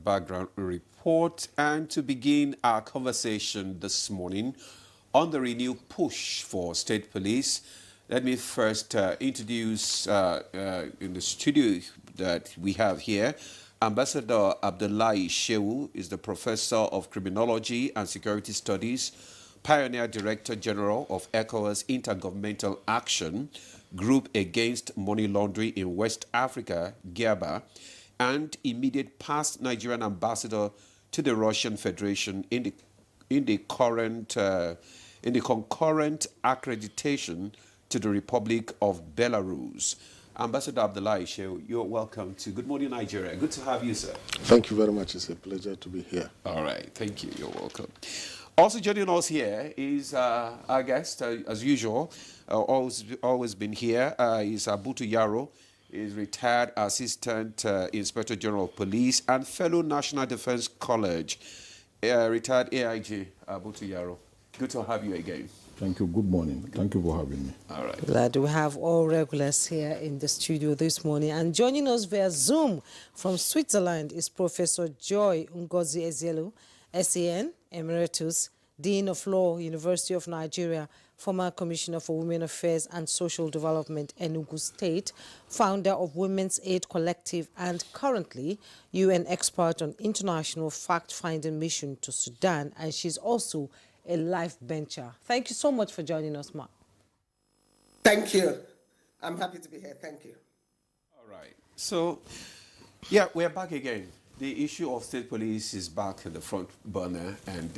background report. And to begin our conversation this morning on the renewed push for state police, let me first introduce in the studio that we have here, Ambassador Abdullahi Shehu is the Professor of Criminology and Security Studies, Pioneer Director General of ECOWAS Intergovernmental Action Group Against Money Laundering in West Africa, GABA, and immediate past Nigerian ambassador to the Russian Federation in the concurrent accreditation to the Republic of Belarus. Ambassador Abdullahi Shehu, you're welcome to Good Morning Nigeria. Good to have you, sir. Thank you very much. It's a pleasure to be here. All right. Thank you. You're welcome. Also joining us here is our guest, as usual, always been here, is Abutu Yaro. Is retired Assistant Inspector General of Police and fellow National Defense College, retired AIG, Abutu Yaro. Good to have you again. Thank you. Good morning. Thank you for having me. All right. Glad we have all regulars here in the studio this morning. And joining us via Zoom from Switzerland is Professor Joy Ngozi Ezielu, SAN, Emeritus, Dean of Law, University of Nigeria, former Commissioner for Women Affairs and Social Development, Enugu State, founder of Women's Aid Collective, and currently UN expert on international fact-finding mission to Sudan. And she's also a life bencher. Thank you so much for joining us, Ma. Thank you. I'm happy to be here. Thank you. All right. So, yeah, we're back again. The issue of state police is back in the front burner, and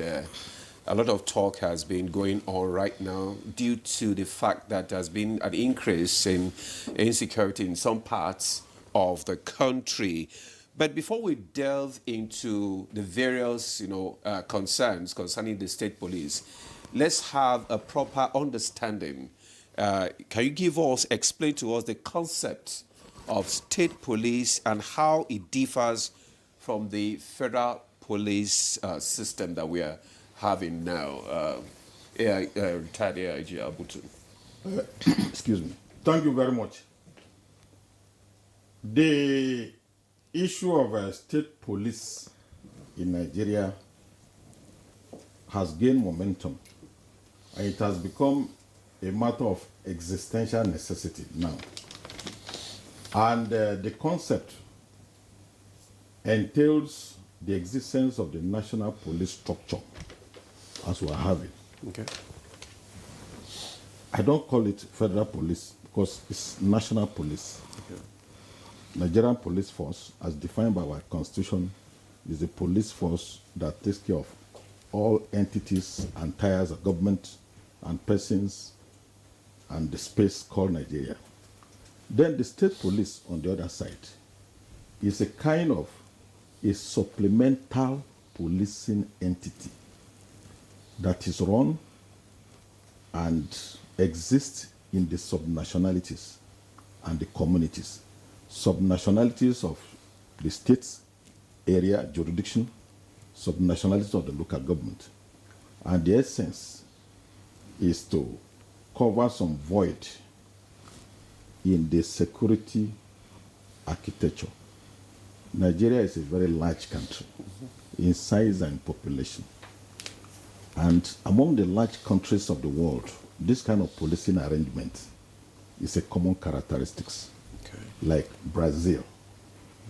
a lot of talk has been going on right now due to the fact that there's been an increase in insecurity in some parts of the country. But before we delve into the various, concerns concerning the state police, let's have a proper understanding. Can you explain to us the concept of state police and how it differs from the federal police system that we are having now? Retired AIG Abutu. Excuse me. Thank you very much. The issue of state police in Nigeria has gained momentum. It has become a matter of existential necessity now. And the concept entails the existence of the national police structure as we are having. Okay. I don't call it federal police because it's national police. Okay. Nigerian police force, as defined by our constitution, is a police force that takes care of all entities and tiers of government and persons and the space called Nigeria. Then the state police, on the other side, is a kind of a supplemental policing entity that is run and exists in the subnationalities and the communities. Subnationalities of the state's area, jurisdiction, subnationalities of the local government. And the essence is to cover some void in the security architecture. Nigeria is a very large country in size and population. And among the large countries of the world, this kind of policing arrangement is a common characteristics. Okay. Like Brazil.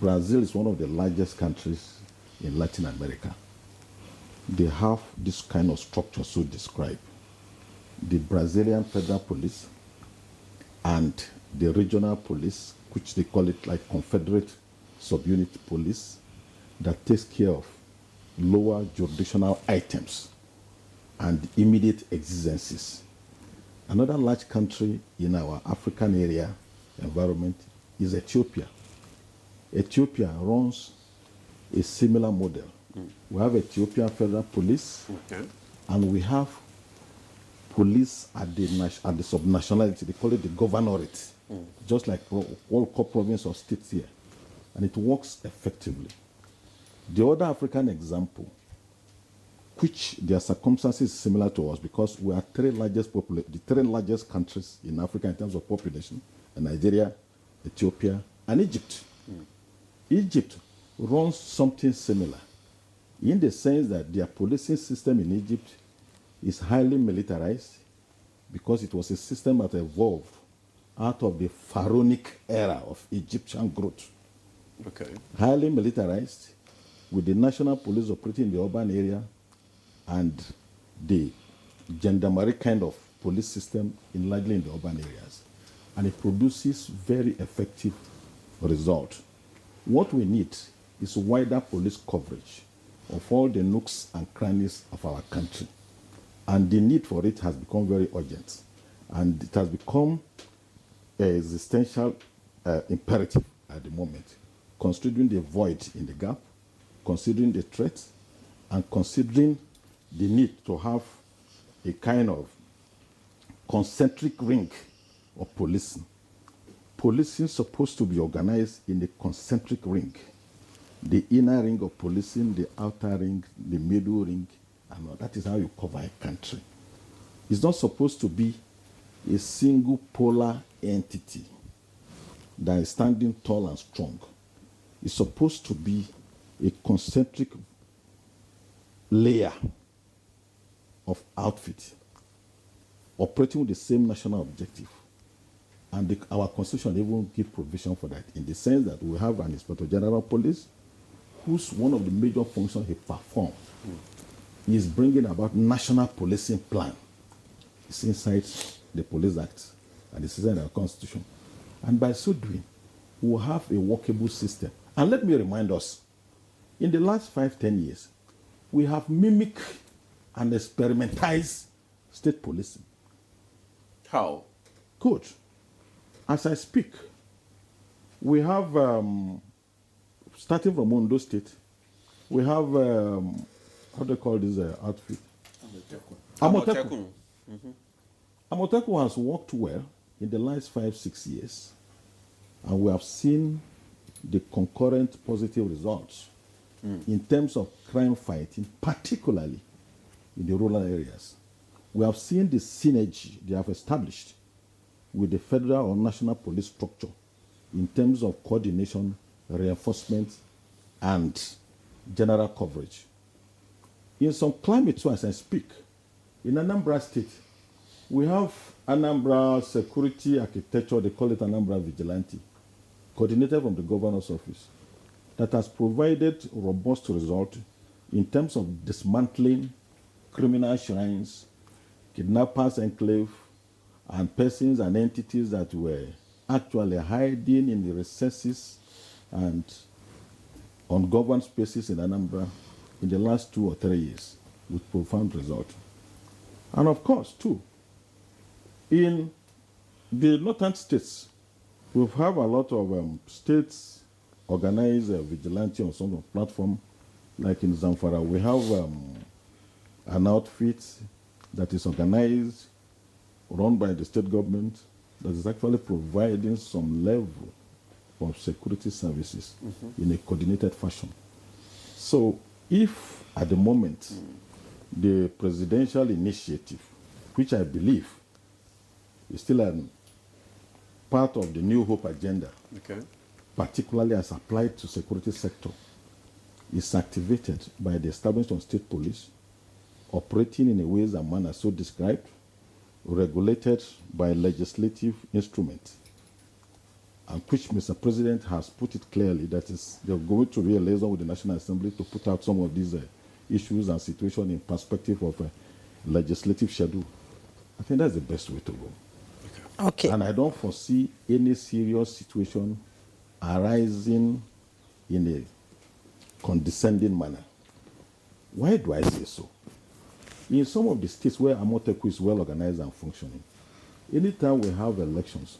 Brazil is one of the largest countries in Latin America. They have this kind of structure so described. The Brazilian Federal Police and the regional police, which they call it like Confederate Subunit Police, that takes care of lower jurisdictional items and immediate exigencies. Another large country in our African area environment is Ethiopia. Ethiopia runs a similar model. We have Ethiopian Federal Police, Okay. and we have police at the subnationality. They call it the governorate, just like all core province or states here. And it works effectively. The other African example, which their circumstances similar to us because we are the three largest countries in Africa in terms of population, Nigeria, Ethiopia, and Egypt. Egypt runs something similar in the sense that their policing system in Egypt is highly militarized because it was a system that evolved out of the pharaonic era of Egyptian growth. Okay. Highly militarized, with the national police operating in the urban area and the gendarmerie kind of police system largely in the urban areas. And it produces very effective results. What we need is wider police coverage of all the nooks and crannies of our country. And the need for it has become very urgent. And it has become an existential imperative at the moment, considering the void in the gap, considering the threat, and considering the need to have a kind of concentric ring of policing. Policing is supposed to be organized in a concentric ring. The inner ring of policing, the outer ring, the middle ring, and all. That is how you cover a country. It's not supposed to be a single polar entity that is standing tall and strong. It's supposed to be a concentric layer of outfit operating with the same national objective. And our constitution even gives provision for that, in the sense that we have an Inspector General of Police whose one of the major functions he performs is bringing about national policing plan. It's inside the Police Act and it's inside our constitution. And by so doing, we will have a workable system. And let me remind us, in the last 5-10 years, we have mimicked and experimentized state policing. How? Good. As I speak, we have, starting from Ondo State, we have, how do they call this outfit? Amotekun. Amotekun has worked well in the last 5-6 years, and we have seen the concurrent positive results in terms of crime fighting, particularly in the rural areas. We have seen the synergy they have established with the federal or national police structure in terms of coordination, reinforcement, and general coverage. In some climates, as I speak, in Anambra State, we have Anambra Security Architecture, they call it Anambra Vigilante, coordinated from the governor's office, that has provided robust results in terms of dismantling criminal shrines, kidnappers enclave, and persons and entities that were actually hiding in the recesses and ungoverned spaces in Anambra in the last 2 or 3 years with profound result. And of course, too, in the northern states, we have a lot of states organized vigilante on some platform, like in Zamfara. We have an outfit that is organized, run by the state government, that is actually providing some level of security services in a coordinated fashion. So if at the moment the presidential initiative, which I believe is still a part of the New Hope agenda, particularly as applied to security sector, is activated by the establishment of state police, operating in a ways and manner so described, regulated by legislative instrument, and which Mr. President has put it clearly that is they're going to be a liaison with the National Assembly to put out some of these issues and situations in perspective of a legislative schedule. I think that's the best way to go. Okay. And I don't foresee any serious situation arising in a condescending manner. Why do I say so? In some of the states where Amotekun is well organized and functioning, anytime we have elections,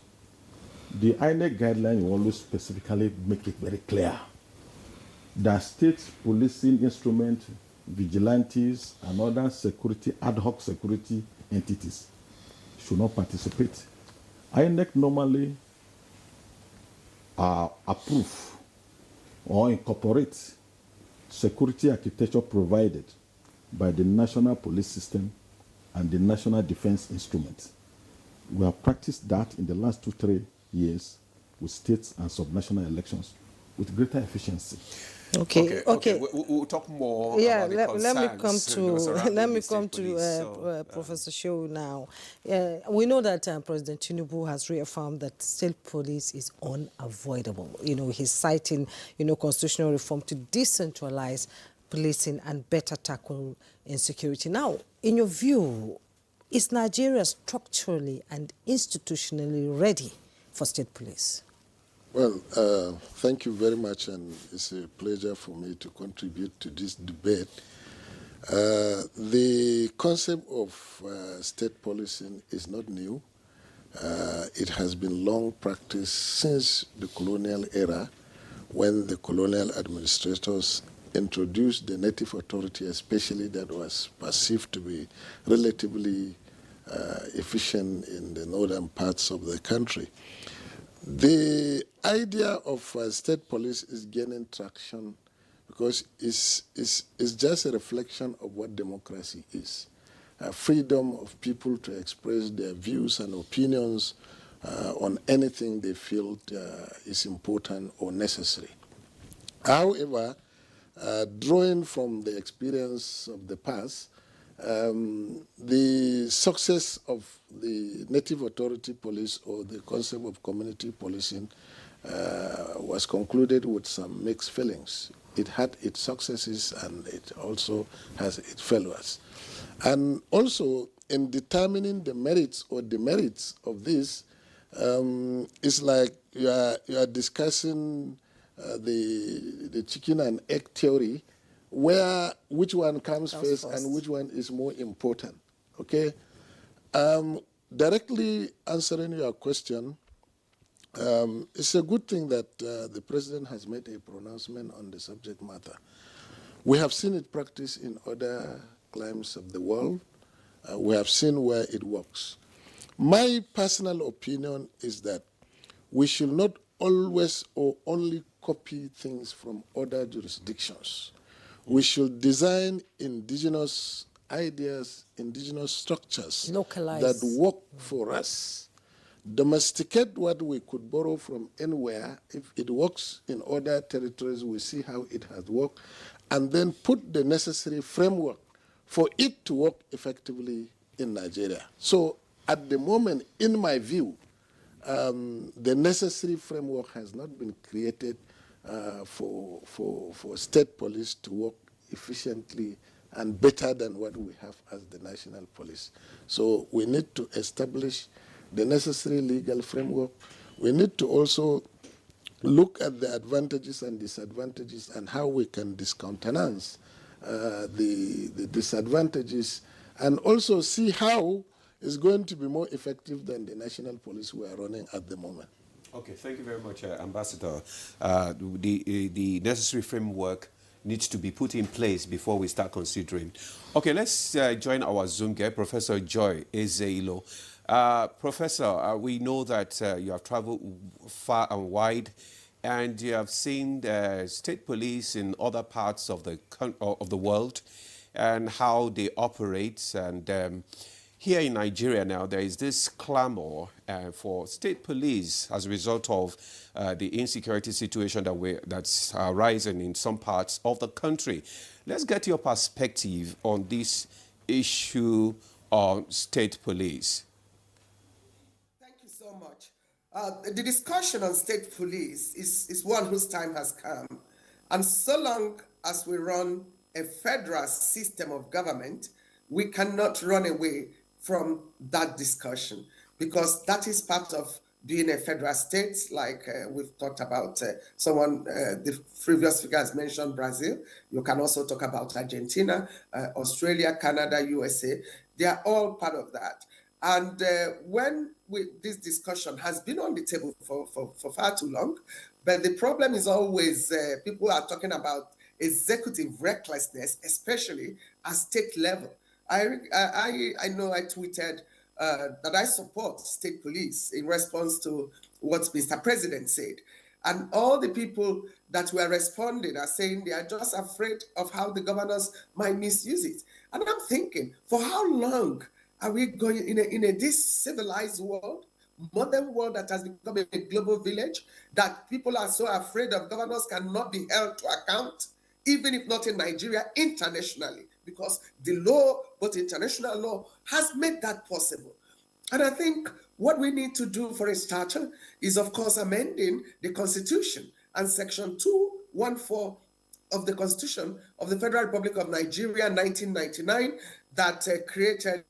the INEC guideline will always specifically make it very clear that state policing instrument, vigilantes, and other security, ad hoc security entities should not participate. INEC normally approve or incorporate security architecture provided by the national police system and the national defense instrument. We have practiced that in the last 2-3 years with states and subnational elections with greater efficiency. Okay. We'll talk more Yeah, about the let me come concerns, you know, to surrounding the state police. Professor Show now. We know that President Tinubu has reaffirmed that state police is unavoidable. You know, he's citing, constitutional reform to decentralize policing and better tackle insecurity. Now, in your view, is Nigeria structurally and institutionally ready for state police? Well, thank you very much, and it's a pleasure for me to contribute to this debate. The concept of state policing is not new. It has been long practiced since the colonial era, when the colonial administrators introduced the native authority, especially that was perceived to be relatively efficient in the northern parts of the country. The idea of state police is gaining traction because it's just a reflection of what democracy is. Freedom of people to express their views and opinions on anything they feel is important or necessary. However, drawing from the experience of the past, the success of the native authority police or the concept of community policing was concluded with some mixed feelings. It had its successes and it also has its failures. And also, in determining the merits or demerits of this, it's like you are discussing the chicken and egg theory, where which one comes first and which one is more important, okay? Directly answering your question, it's a good thing that the president has made a pronouncement on the subject matter. We have seen it practiced in other climes of the world. We have seen where it works. My personal opinion is that we should not always or only copy things from other jurisdictions. We should design indigenous ideas, indigenous structures that work for us. Domesticate what we could borrow from anywhere. If it works in other territories, we see how it has worked, and then put the necessary framework for it to work effectively in Nigeria. So at the moment, in my view, the necessary framework has not been created for state police to work efficiently and better than what we have as the national police. So we need to establish the necessary legal framework. We need to also look at the advantages and disadvantages and how we can discountenance the disadvantages, and also see how it's going to be more effective than the national police we are running at the moment. Okay, thank you very much, Ambassador. The necessary framework needs to be put in place before we start considering. Okay, let's join our Zoom guest, Professor Joy Ezeilo. Professor, we know that you have traveled far and wide, and you have seen the state police in other parts of the world and how they operate. And here in Nigeria now, there is this clamor for state police as a result of the insecurity situation that's rising in some parts of the country. Let's get your perspective on this issue of state police. Thank you so much. The discussion on state police is one whose time has come. And so long as we run a federal system of government, we cannot run away from that discussion, because that is part of being a federal state, like we've talked about. The previous speaker has mentioned Brazil. You can also talk about Argentina, Australia, Canada, USA. They are all part of that. And when this discussion has been on the table for far too long, but the problem is always people are talking about executive recklessness, especially at state level. I know I tweeted that I support state police in response to what Mr. President said. And all the people that were responding are saying they are just afraid of how the governors might misuse it. And I'm thinking, for how long are we going in a this civilized world? modern world that has become a global village, that people are so afraid of governors cannot be held to account, even if not in Nigeria, internationally, because the law, both international law, has made that possible. And I think what we need to do for a starter is, of course, amending the Constitution and Section 214 of the Constitution of the Federal Republic of Nigeria, 1999, that created,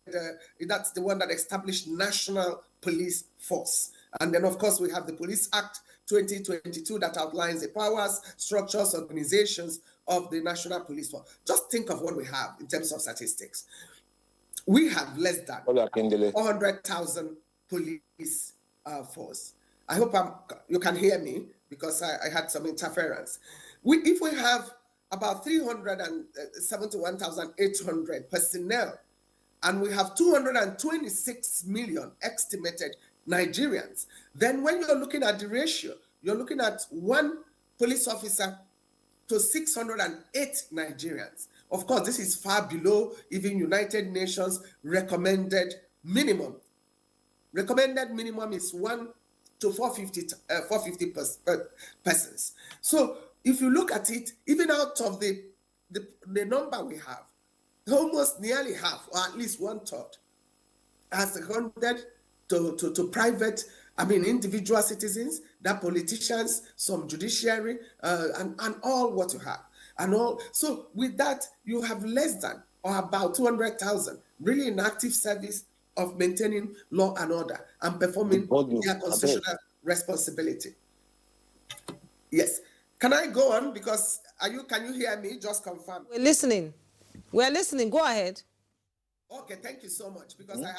that's the one that established National Police Force. And then, of course, we have the Police Act 2022 that outlines the powers, structures, organizations of the National Police Force. Just think of what we have in terms of statistics. We have less than 400,000 police force. I hope you can hear me, because I had some interference. If we have about 371,800 personnel, and we have 226 million estimated Nigerians, then when you're looking at the ratio, you're looking at one police officer to 608 Nigerians. Of course, this is far below even United Nations recommended minimum. Recommended minimum is 1 to 450 persons. So if you look at it, even out of the number we have, almost nearly half, or at least 1/3, has seconded to private, individual citizens, that politicians, some judiciary, and all what you have. And all. So with that, you have less than, or about 200,000 really in active service of maintaining law and order and performing their constitutional responsibility. Yes. Can I go on? Because can you hear me? Just confirm. We're listening. We're listening. Go ahead. Okay, thank you so much. Because I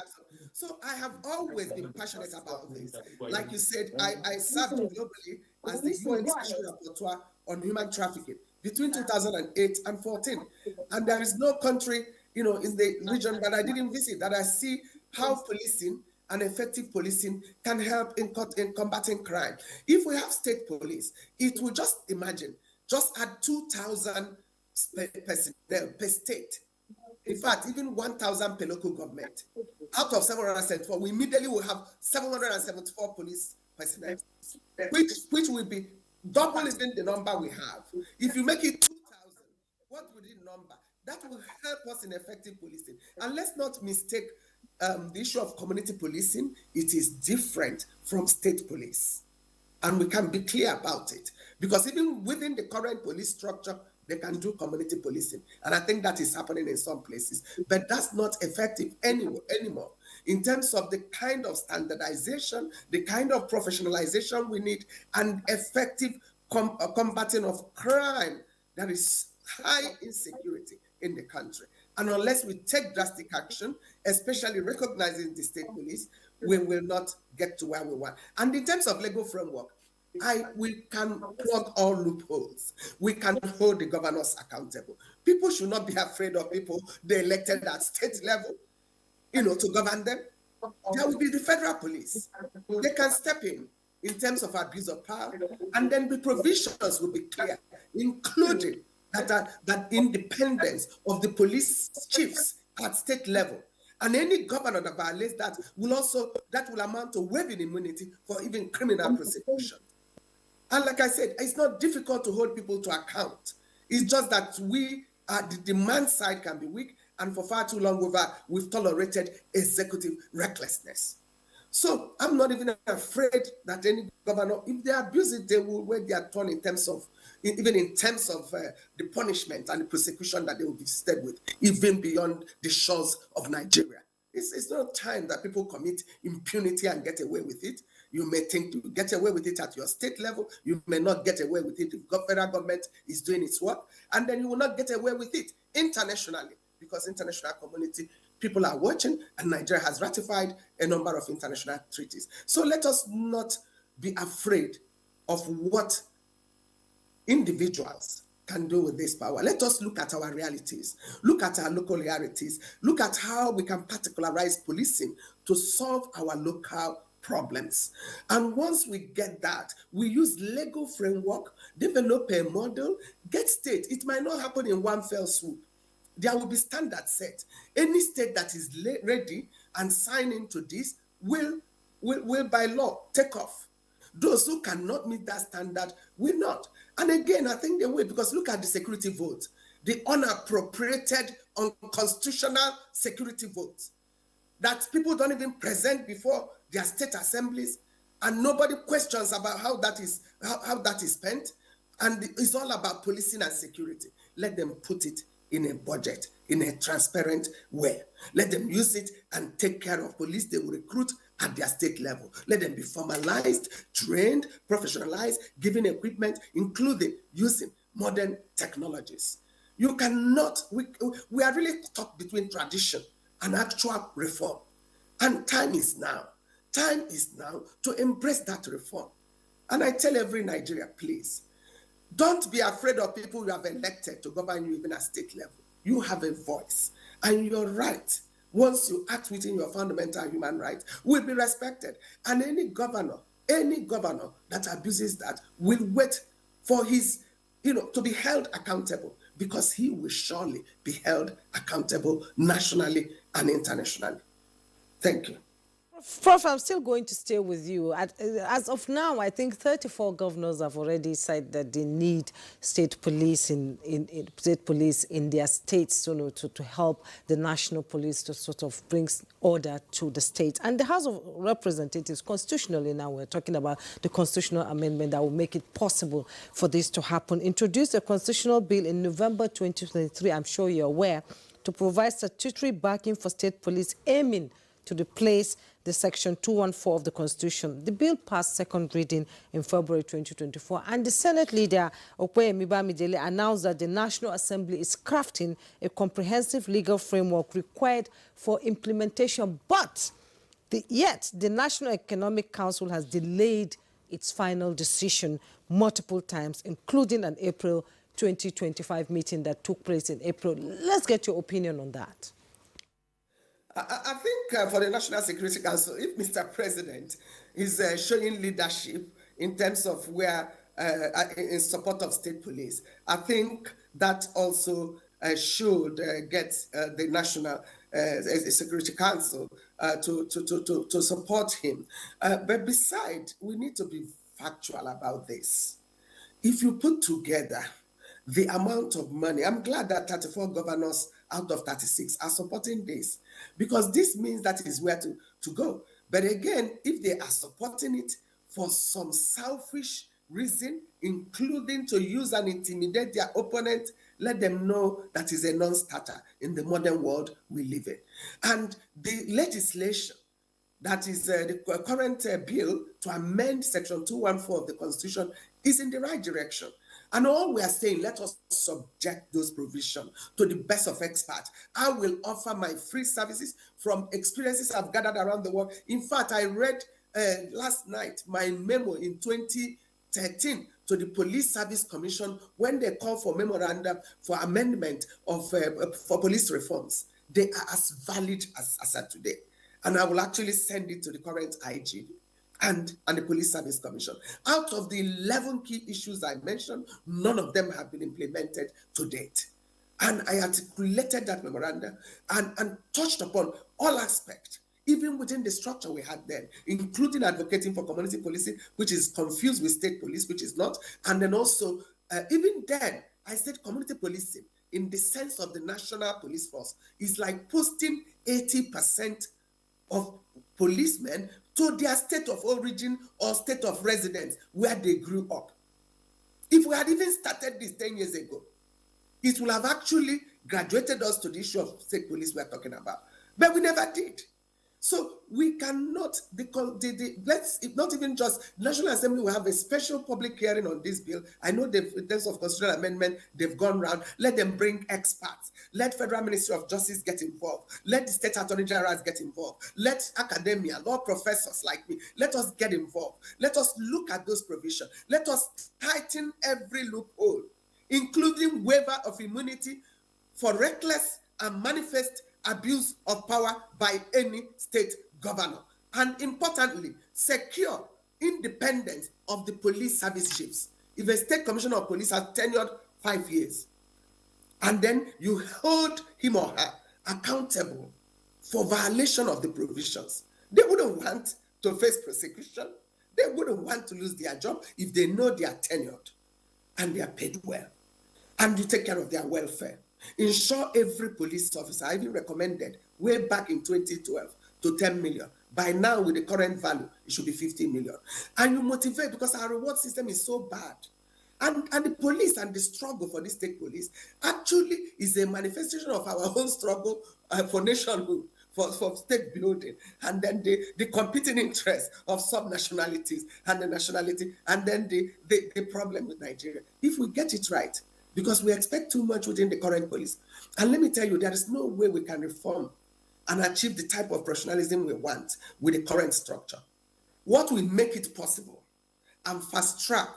have always been passionate about this. Like you said, I served globally as the UN Special Rapporteur on human trafficking between 2008 and 14. And there is no country, in the region that I didn't visit that I see how policing and effective policing can help in combating crime. If we have state police, it will just add 2,000 personnel per state. In fact, even 1,000 per local government. Out of 774, we immediately will have 774 police personnel, which will be double even the number we have. If you make it 2,000, what would the number? That will help us in effective policing. And let's not mistake the issue of community policing. It is different from state police. And we can be clear about it. Because even within the current police structure, they can do community policing. And I think that is happening in some places. But that's not effective anymore. In terms of the kind of standardization, the kind of professionalization we need, and effective combating of crime, there is high insecurity in the country. And unless we take drastic action, especially recognizing the state police, we will not get to where we want. And in terms of legal framework, we can plug all loopholes. We can hold the governors accountable. People should not be afraid of people they elected at state level, to govern them. There will be the federal police. They can step in terms of abuse of power, and then the provisions will be clear, including that independence of the police chiefs at state level. And any governor that violates that will amount to waiving immunity for even criminal prosecution. And like I said, it's not difficult to hold people to account. It's just that the demand side can be weak, and for far too long we've tolerated executive recklessness. So I'm not even afraid that any governor, if they abuse it, they will wait their turn in terms of the punishment and the prosecution that they will be visited with, even beyond the shores of Nigeria. It's not time that people commit impunity and get away with it. You may think to get away with it at your state level. You may not get away with it if the federal government is doing its work. And then you will not get away with it internationally, because international community, people are watching, and Nigeria has ratified a number of international treaties. So let us not be afraid of what individuals can do with this power. Let us look at our realities, look at our local realities, look at how we can particularize policing to solve our local problems. And once we get that, we use legal framework, develop a model, get state. It might not happen in one fell swoop. There will be standards set. Any state that is ready and sign into this will will by law take off. Those who cannot meet that standard will not. And again, I think they will, because look at the security vote, the unappropriated, unconstitutional security votes that people don't even present before their state assemblies, and nobody questions about how that is spent. And it's all about policing and security. Let them put it in a budget, in a transparent way. Let them use it and take care of police they will recruit at their state level. Let them be formalized, trained, professionalized, given equipment, including using modern technologies. You cannot, we are really stuck between tradition and actual reform. And time is now. Time is now to embrace that reform. And I tell every Nigerian, please, don't be afraid of people you have elected to govern you even at state level. You have a voice, and your right, once you act within your fundamental human rights, will be respected. And any governor that abuses that will wait for his, to be held accountable, because he will surely be held accountable nationally and internationally. Thank you. Prof, I'm still going to stay with you. As of now, I think 34 governors have already said that they need state police in their states, to help the national police to sort of bring order to the state. And the House of Representatives, constitutionally now, we're talking about the constitutional amendment that will make it possible for this to happen, introduced a constitutional bill in November 2023, I'm sure you're aware, to provide statutory backing for state police, aiming to replace the Section 214 of the Constitution. The bill passed second reading in February 2024, and the Senate leader, Okoyemi Bamidele, announced that the National Assembly is crafting a comprehensive legal framework required for implementation, but yet the National Economic Council has delayed its final decision multiple times, including an April 2025 meeting that took place in April. Let's get your opinion on that. I think for the National Security Council, if Mr. President is showing leadership in terms of where, in support of state police, I think that also should get the National Security Council to support him. But besides, we need to be factual about this. If you put together the amount of money, I'm glad that 34 governors out of 36 are supporting this, because this means that is where to go. But again, if they are supporting it for some selfish reason, including to use and intimidate their opponent, let them know that is a non-starter in the modern world we live in. And the legislation that is the current bill to amend Section 214 of the Constitution is in the right direction. And all we are saying, let us subject those provisions to the best of experts. I will offer my free services from experiences I've gathered around the world. In fact, I read last night my memo in 2013 to the Police Service Commission when they called for memorandum for amendment of for police reforms. They are as valid as of today. And I will actually send it to the current IG and the Police Service Commission. Out of the 11 key issues I mentioned, none of them have been implemented to date. And I articulated that memorandum and touched upon all aspects, even within the structure we had then, including advocating for community policing, which is confused with state police, which is not. And then also, even then, I said community policing, in the sense of the National Police Force, is like posting 80% of policemen to their state of origin or state of residence where they grew up. If we had even started this 10 years ago, it would have actually graduated us to the issue of state police we're talking about. But we never did. So we cannot, let's not even just National Assembly will have a special public hearing on this bill. I know in terms of constitutional amendment, they've gone round. Let them bring experts. Let Federal Ministry of Justice get involved. Let the state attorney generals get involved. Let academia, law professors like me, let us get involved. Let us look at those provisions. Let us tighten every loophole, including waiver of immunity for reckless and manifest abuse of power by any state governor. And importantly, secure independence of the police service chiefs. If a state commissioner of police has tenured 5 years, and then you hold him or her accountable for violation of the provisions, they wouldn't want to face prosecution. They wouldn't want to lose their job if they know they are tenured and they are paid well. And you take care of their welfare. Ensure every police officer, I even recommended way back in 2012 to 10 million. By now, with the current value, it should be 15 million. And you motivate because our reward system is so bad. And the police and the struggle for the state police actually is a manifestation of our own struggle for nationhood, for state building, and then the competing interests of sub-nationalities and the nationality, and then the problem with Nigeria. If we get it right, because we expect too much within the current police. And let me tell you, there is no way we can reform and achieve the type of professionalism we want with the current structure. What will make it possible and fast track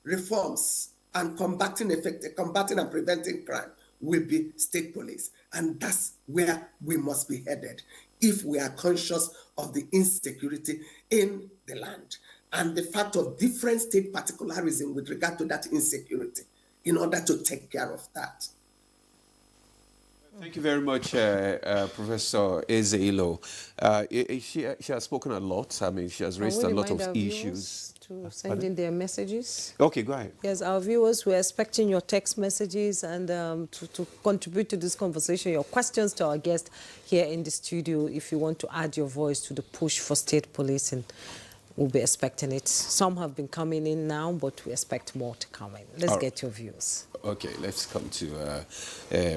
reforms and combating and preventing crime will be state police. And that's where we must be headed if we are conscious of the insecurity in the land and the fact of different state particularism with regard to that insecurity in order to take care of that. Thank you very much, Professor Ezelo. She has spoken a lot. I mean, she has raised a lot of issues. To send in their messages. Okay, go ahead. Yes, our viewers, we're expecting your text messages and to contribute to this conversation, your questions to our guest here in the studio. If you want to add your voice to the push for state policing, we'll be expecting it. Some have been coming in now, but we expect more to come in. Let's get your views. Okay, let's come to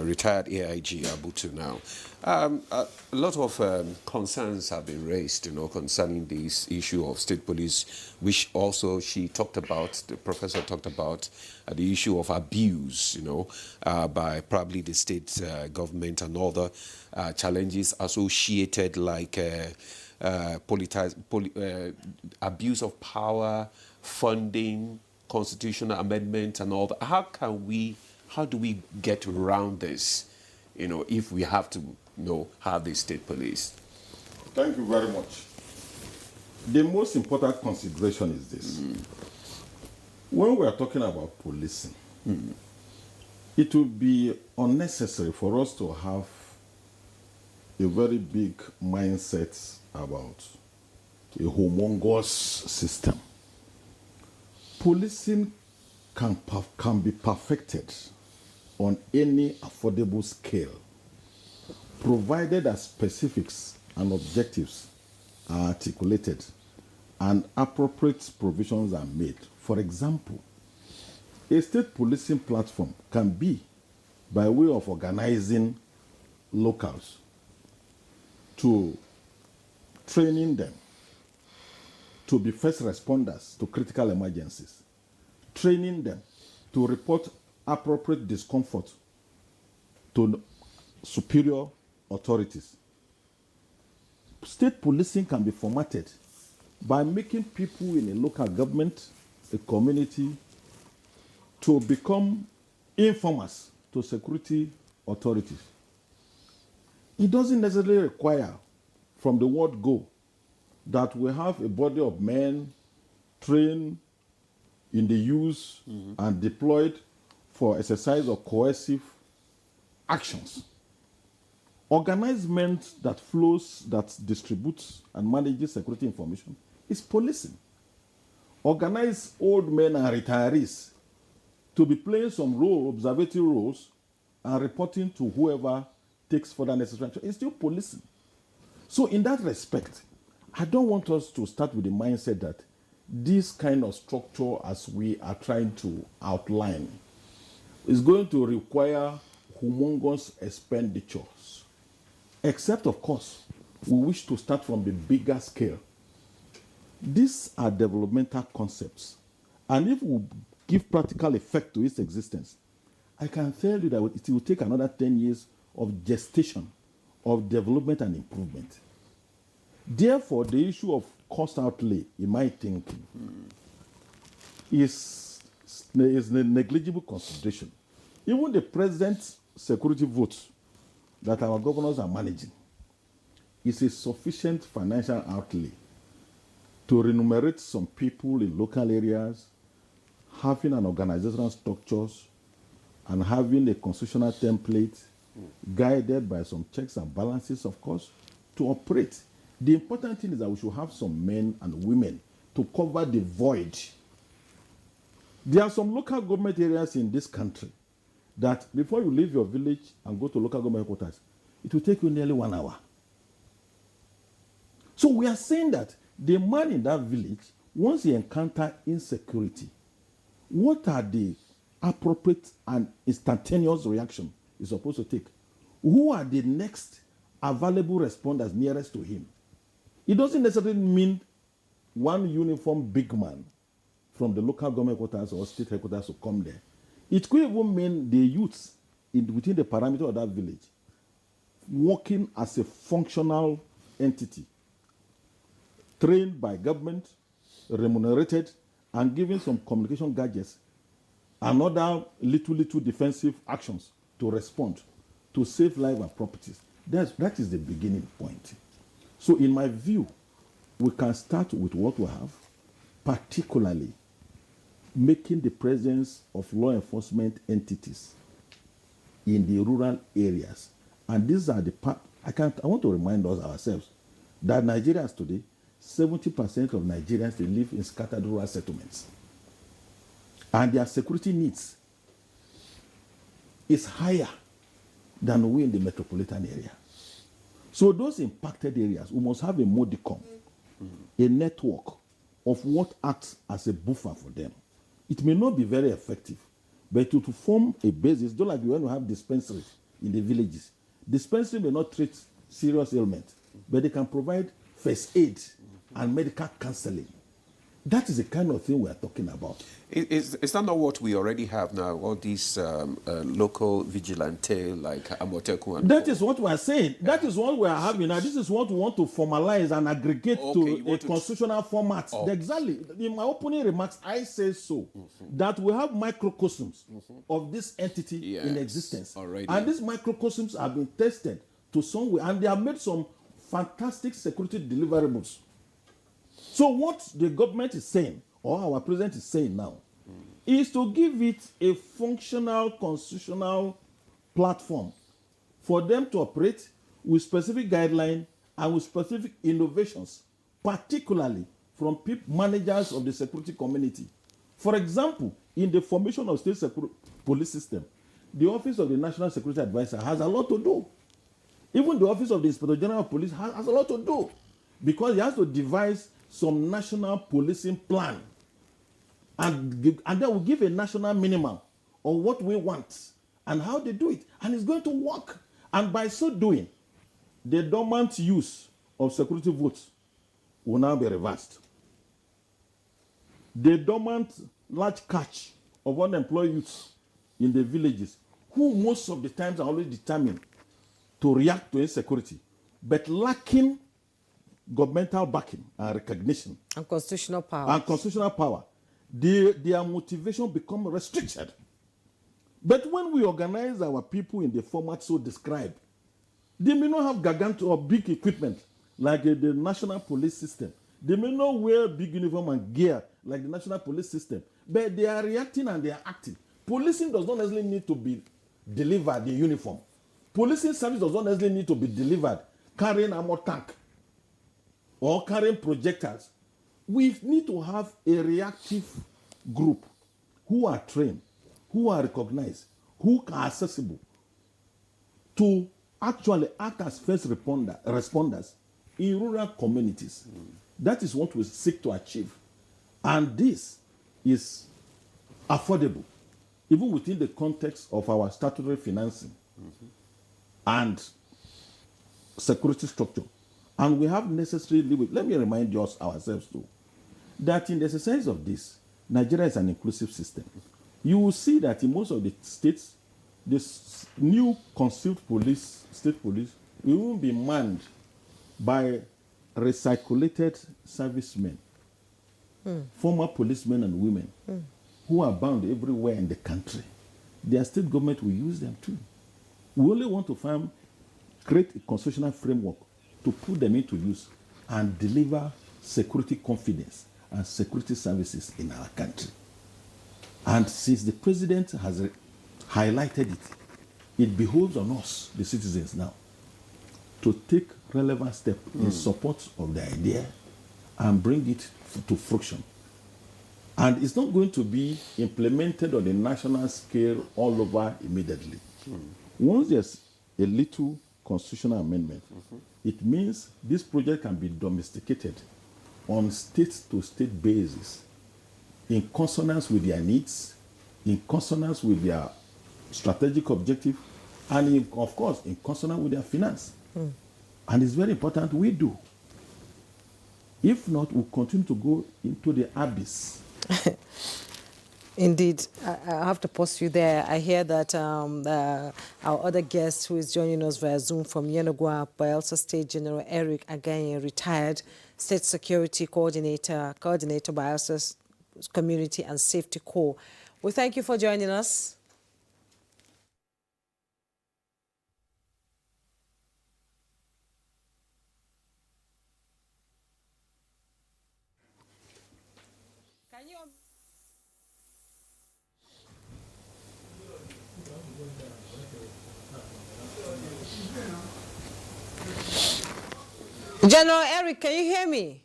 retired AIG Abutu now. A lot of concerns have been raised, concerning this issue of state police, which also she talked about, the professor talked about, the issue of abuse, by probably the state government and other challenges associated like abuse of power, funding, constitutional amendment and all that. How do we get around this, if we have to have the state police? Thank you very much. The most important consideration is this. When we are talking about policing, it will be unnecessary for us to have a very big mindset about a humongous system. Policing can be perfected on any affordable scale, provided that specifics and objectives are articulated and appropriate provisions are made. For example, a state policing platform can be by way of organizing locals, to training them to be first responders to critical emergencies, training them to report appropriate discomfort to superior authorities. State policing can be formatted by making people in a local government, a community, to become informers to security authorities. It doesn't necessarily require, from the word go, that we have a body of men trained in the use and deployed for exercise of coercive actions. Organizement that flows, that distributes and manages security information is policing. Organize old men and retirees to be playing some role, observatory roles, and reporting to whoever takes further necessary action. It's still policing. So in that respect, I don't want us to start with the mindset that this kind of structure, as we are trying to outline, is going to require humongous expenditures. Except, of course, we wish to start from the bigger scale. These are developmental concepts. And if we give practical effect to its existence, I can tell you that it will take another 10 years of gestation, of development and improvement. Therefore, the issue of cost outlay, in my thinking, is a negligible consideration. Even the present security votes that our governors are managing is a sufficient financial outlay to remunerate some people in local areas, having an organizational structures, and having a constitutional template guided by some checks and balances, of course, to operate. The important thing is that we should have some men and women to cover the void. There are some local government areas in this country that before you leave your village and go to local government headquarters, it will take you nearly 1 hour. So we are saying that the man in that village, once he encounters insecurity, what are the appropriate and instantaneous reaction he's supposed to take? Who are the next available responders nearest to him? It doesn't necessarily mean one uniform big man from the local government headquarters or state headquarters to come there. It could even mean the youths within the parameter of that village working as a functional entity, trained by government, remunerated, and given some communication gadgets and other little defensive actions to respond, to save lives and properties. That is the beginning point. So in my view, we can start with what we have, particularly making the presence of law enforcement entities in the rural areas. And these are the part, I want to remind us ourselves that Nigerians today, 70% of Nigerians, they live in scattered rural settlements. And their security needs is higher than we in the metropolitan area. So those impacted areas, we must have a modicum, a network of what acts as a buffer for them. It may not be very effective, but to form a basis, just like when we have dispensaries in the villages. Dispensary may not treat serious ailments, but they can provide first aid and medical counseling. That is the kind of thing we are talking about. Is that not what we already have now? All these local vigilante like Amoteku and that is what we are saying. That is what we are having now. This is what we want to formalize and aggregate to a constitutional format. Exactly. In my opening remarks, I say so. That we have microcosms of this entity in existence. Already. And these microcosms have been tested to some way, and they have made some fantastic security deliverables. So what the government is saying, or our president is saying now, is to give it a functional constitutional platform for them to operate with specific guidelines and with specific innovations, particularly from managers of the security community. For example, in the formation of state police system, the Office of the National Security Advisor has a lot to do. Even the Office of the Inspector General of Police has a lot to do, because he has to devise some national policing plan, and then we'll give a national minimum of what we want and how they do it, and it's going to work. And by so doing, the dormant use of security votes will now be reversed. The dormant large catch of unemployed youths in the villages, who most of the times are always determined to react to insecurity, but lacking governmental backing and recognition and constitutional power, their motivation become restricted. But when we organize our people in the format so described, they may not have gargantuan or big equipment like the national police system. They may not wear big uniform and gear like the national police system, but they are reacting and they are acting. Policing does not necessarily need to be delivered in uniform. Policing service does not necessarily need to be delivered carrying armor tank or carrying projectors. We need to have a reactive group who are trained, who are recognized, who are accessible to actually act as first responders in rural communities. That is what we seek to achieve. And this is affordable, even within the context of our statutory financing and security structure. And we have necessary limits. Let me remind us ourselves too, that in the exercise of this, Nigeria is an inclusive system. You will see that in most of the states, this new concealed police, state police, will be manned by recirculated servicemen, former policemen and women, who are bound everywhere in the country. Their state government will use them too. We only want to create a constitutional framework to put them into use and deliver security confidence and security services in our country. And since the president has highlighted it, it behoves on us, the citizens now, to take relevant steps in support of the idea and bring it to fruition. And it's not going to be implemented on a national scale all over immediately. Once there's a little constitutional amendment, it means this project can be domesticated on state-to-state basis in consonance with their needs, in consonance with their strategic objective, and of course, in consonance with their finance. And it's very important we do. If not, we'll continue to go into the abyss. Indeed, I have to pause you there. I hear that our other guest who is joining us via Zoom from Yenagoa, Bayelsa State General Eric Aganye, retired State Security Coordinator, Bayelsa Community and Safety Corps. We thank you for joining us. Can you... General Eric, can you hear me?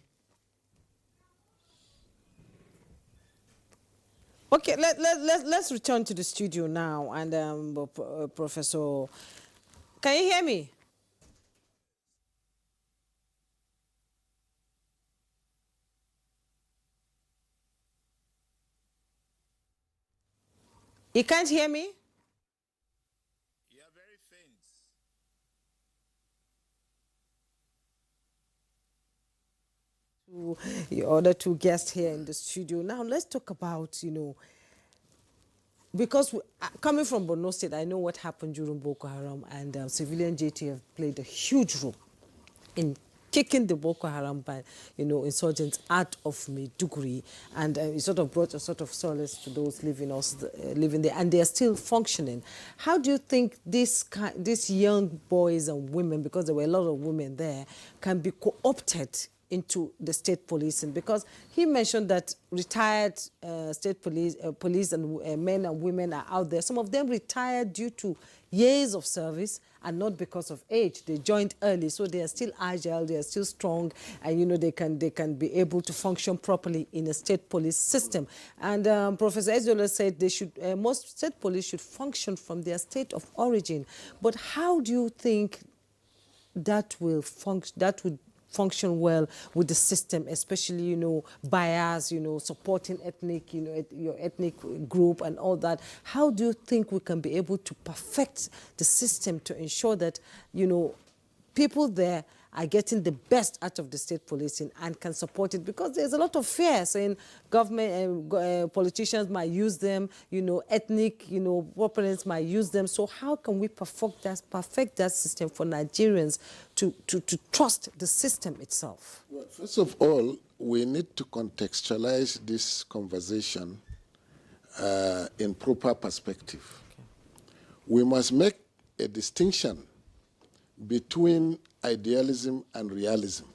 Okay, let's return to the studio now. And Professor, can you hear me? You can't hear me? You are very faint. To your other two guests here in the studio. Now let's talk about, because coming from Borno State, I know what happened during Boko Haram, and civilian JTF played a huge role in kicking the Boko Haram insurgents out of Maiduguri, and it sort of brought a sort of solace to those living there, and they are still functioning. How do you think these young boys and women, because there were a lot of women there, can be co-opted into the state policing? Because he mentioned that retired state police and men and women are out there. Some of them retired due to years of service and not because of age. They joined early, so they are still agile, they are still strong, and they can be able to function properly in a state police system. And Professor Ezeola said they should most state police should function from their state of origin. But how do you think that will function? That would function well with the system, especially, bias, supporting ethnic, your ethnic group and all that. How do you think we can be able to perfect the system to ensure that, people there are getting the best out of the state policing and can support it? Because there's a lot of fear saying government politicians might use them, ethnic, opponents might use them. So how can we perfect that system for Nigerians to trust the system itself? Well, first of all, we need to contextualize this conversation in proper perspective. Okay. We must make a distinction between idealism and realism.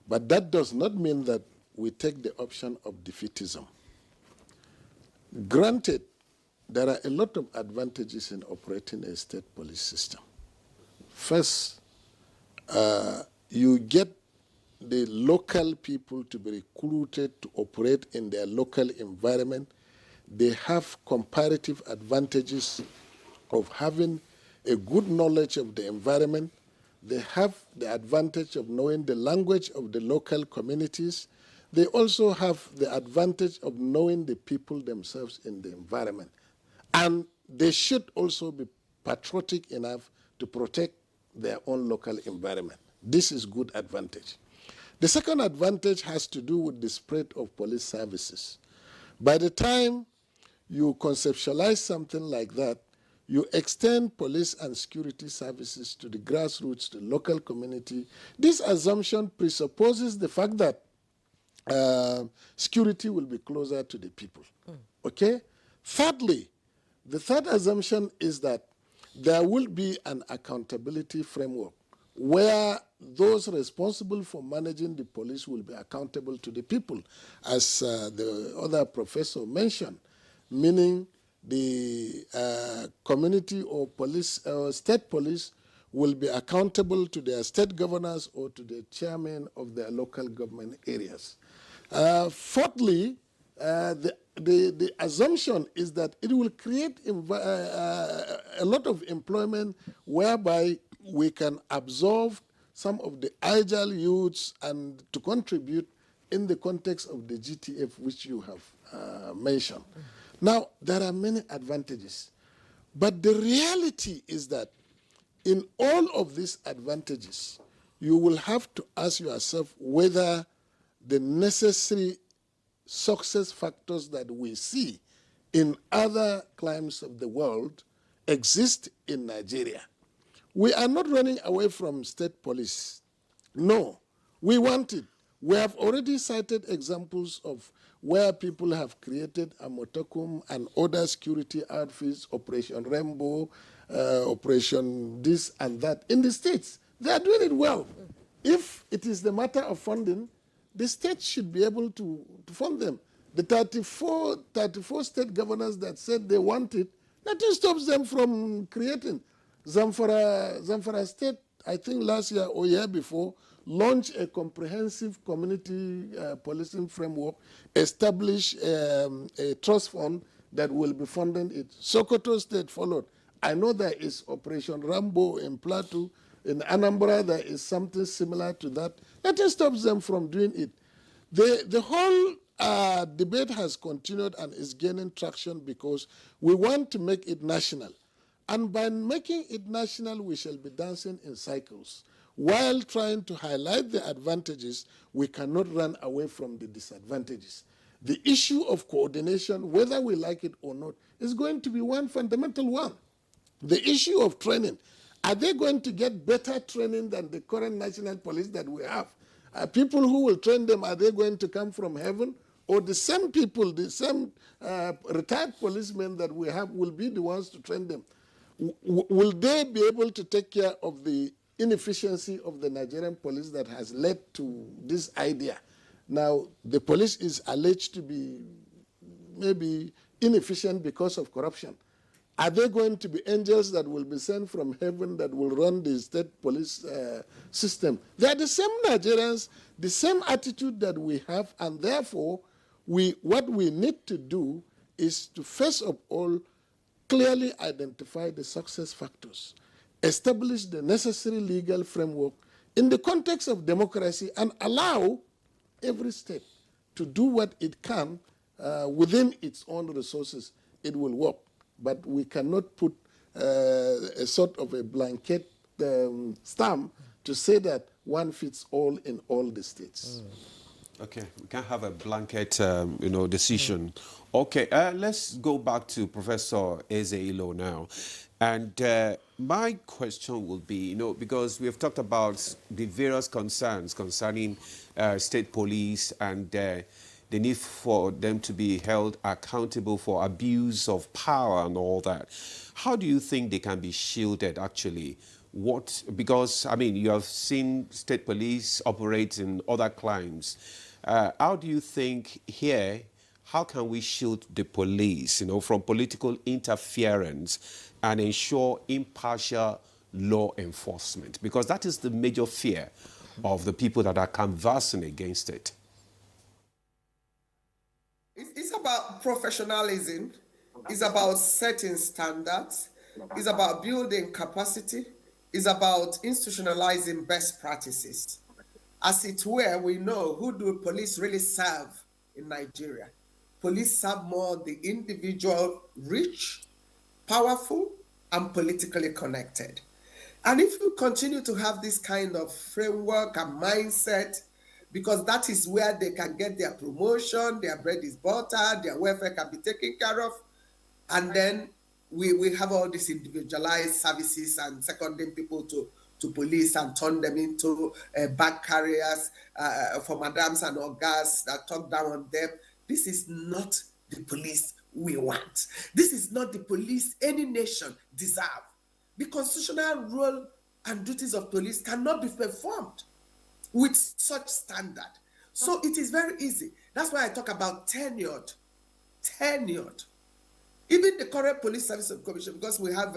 But that does not mean that we take the option of defeatism. Granted, there are a lot of advantages in operating a state police system. First, you get the local people to be recruited to operate in their local environment. They have comparative advantages of having a good knowledge of the environment. They have the advantage of knowing the language of the local communities. They also have the advantage of knowing the people themselves in the environment. And they should also be patriotic enough to protect their own local environment. This is good advantage. The second advantage has to do with the spread of police services. By the time you conceptualize something like that, you extend police and security services to the grassroots, to the local community. This assumption presupposes the fact that security will be closer to the people. Okay? Thirdly, the third assumption is that there will be an accountability framework where those responsible for managing the police will be accountable to the people, as the other professor mentioned, meaning the community or police or state police will be accountable to their state governors or to the chairman of their local government areas. Fourthly, the assumption is that it will create a lot of employment whereby we can absorb some of the agile youths and to contribute in the context of the GTF, which you have mentioned. Now, there are many advantages, but the reality is that in all of these advantages, you will have to ask yourself whether the necessary success factors that we see in other climes of the world exist in Nigeria. We are not running away from state police. No, we want it. We have already cited examples of where people have created Amotakum and other security outfits, Operation Rainbow, Operation this and that in the states. They are doing it well. If it is the matter of funding, the states should be able to fund them. The 34 state governors that said they want it, nothing stops them from creating. Zamfara State, I think last year or year before, launched a comprehensive community policing framework, established a trust fund that will be funding it. Sokoto State followed. I know there is Operation Rambo in Plateau. In Anambra, there is something similar to that. Nothing stops them from doing it. The whole debate has continued and is gaining traction because we want to make it national. And by making it national, we shall be dancing in cycles. While trying to highlight the advantages, we cannot run away from the disadvantages. The issue of coordination, whether we like it or not, is going to be one fundamental one. The issue of training, are they going to get better training than the current national police that we have? People who will train them, are they going to come from heaven? Or the same people, the same retired policemen that we have will be the ones to train them? Will they be able to take care of the inefficiency of the Nigerian police that has led to this idea? Now, the police is alleged to be maybe inefficient because of corruption. Are they going to be angels that will be sent from heaven that will run the state police system? They are the same Nigerians, the same attitude that we have, and therefore, what we need to do is to first of all clearly identify the success factors, establish the necessary legal framework in the context of democracy, and allow every state to do what it can within its own resources. It will work. But we cannot put a sort of a blanket stamp to say that one fits all in all the states. Okay, we can't have a blanket, decision. Okay, let's go back to Professor Eze-Ilo now. And my question will be, because we have talked about the various concerns concerning state police and the need for them to be held accountable for abuse of power and all that. How do you think they can be shielded, actually? Because, you have seen state police operate in other climes. How do you think here, how can we shield the police, from political interference and ensure impartial law enforcement? Because that is the major fear of the people that are canvassing against it. It's about professionalism. It's about setting standards. It's about building capacity. It's about institutionalizing best practices. As it were, we know who do police really serve in Nigeria. Police serve more the individual rich, powerful, and politically connected. And if you continue to have this kind of framework and mindset, because that is where they can get their promotion, their bread is buttered, their welfare can be taken care of. And then we have all these individualized services and seconding people to police and turn them into bag carriers for madams and ogas that talk down on them. This is not the police we want. This is not the police any nation deserve. The constitutional role and duties of police cannot be performed with such standard. So it is very easy. That's why I talk about tenured. Even the current Police Service Commission, because we have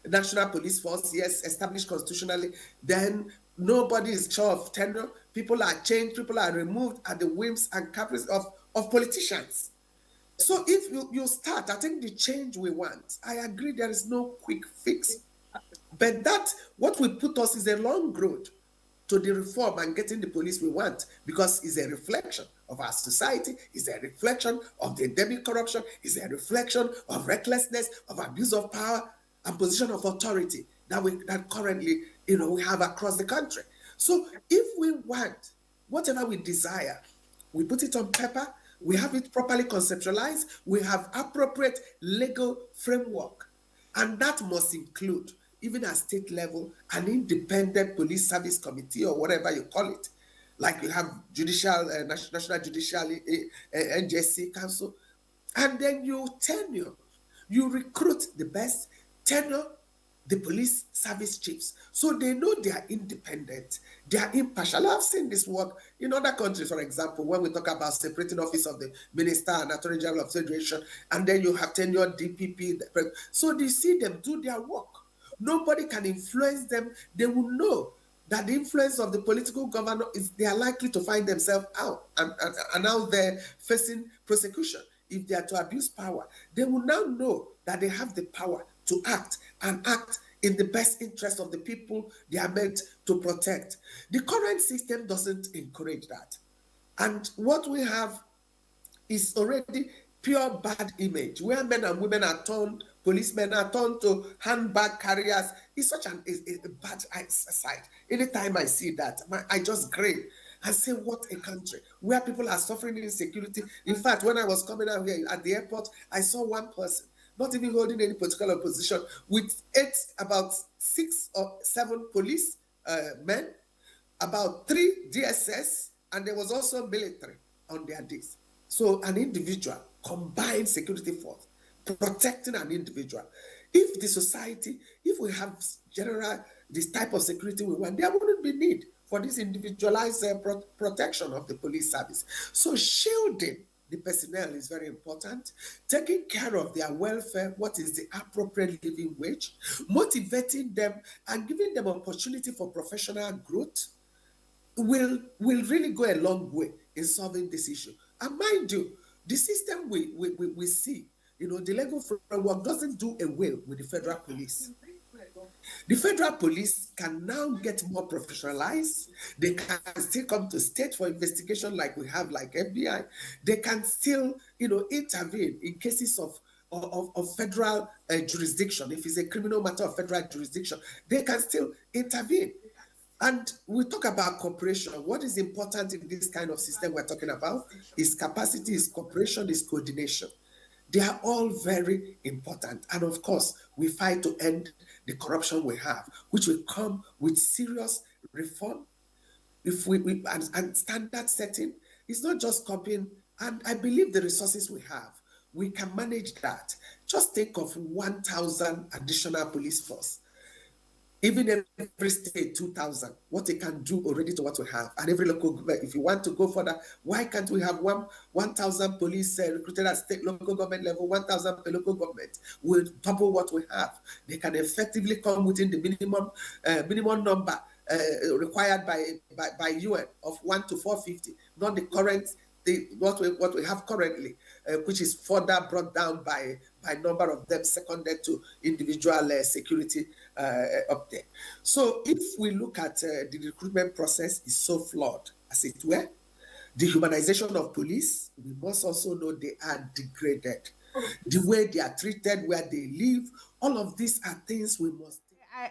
national police force, yes, established constitutionally, then nobody is sure of tenure. People are changed, people are removed at the whims and caprice of politicians. So if you start, I think the change we want, I agree there is no quick fix. But that, what will put us is a long road to the reform and getting the police we want, because it's a reflection of our society, it's a reflection of the endemic corruption, it's a reflection of recklessness, of abuse of power and position of authority that currently we have across the country. So if we want whatever we desire, we put it on paper, we have it properly conceptualized, we have appropriate legal framework, and that must include, even at state level, an independent police service committee or whatever you call it. Like you have National Judicial NJC Council, and then you tenure, you recruit the best, tenure the police service chiefs, so they know they are independent, they are impartial. I've seen this work in other countries, for example, when we talk about separating office of the minister and attorney general of federation, and then you have tenured DPP. So you see them do their work. Nobody can influence them. They will know that the influence of the political governor is, they are likely to find themselves out and out there facing prosecution. If they are to abuse power, they will now know that they have the power to act and act in the best interest of the people they are meant to protect. The current system doesn't encourage that. And what we have is already pure bad image, where men and women are turned, policemen are turned to handbag carriers. It's such a bad sight. Anytime I see that, I just grin and say, what a country where people are suffering insecurity. In fact, when I was coming out here at the airport, I saw one person, not even holding any political position, with about 6 or 7 police men, about 3 DSS, and there was also military on their days. So an individual, combined security force, protecting an individual. If the society, if we have this type of security we want, there wouldn't be need for this individualized protection of the police service. So shielding the personnel is very important. Taking care of their welfare, what is the appropriate living wage, motivating them and giving them opportunity for professional growth will really go a long way in solving this issue. And mind you, the system we see, the legal framework doesn't do away with the federal police. The federal police can now get more professionalized. They can still come to state for investigation like we have, like FBI. They can still, intervene in cases of federal jurisdiction. If it's a criminal matter of federal jurisdiction, they can still intervene. And we talk about cooperation. What is important in this kind of system we're talking about is capacity, is cooperation, is coordination. They are all very important. And of course, we fight to end the corruption we have, which will come with serious reform. If and standard setting, it's not just copying. And I believe the resources we have, we can manage that. Just think of 1,000 additional police force. Even every state, 2,000, what they can do already to what we have. And every local government, if you want to go further, why can't we have 1,000 police recruited at state, local government level, 1,000 per local government? We'll double what we have. They can effectively come within the minimum number required by UN of 1 to 450, not the current, what we have currently, which is further brought down by number of them seconded to individual security up there. So if we look at the recruitment process is so flawed, as it were, the humanization of police, we must also know they are degraded. The way they are treated, where they live, all of these are things we must.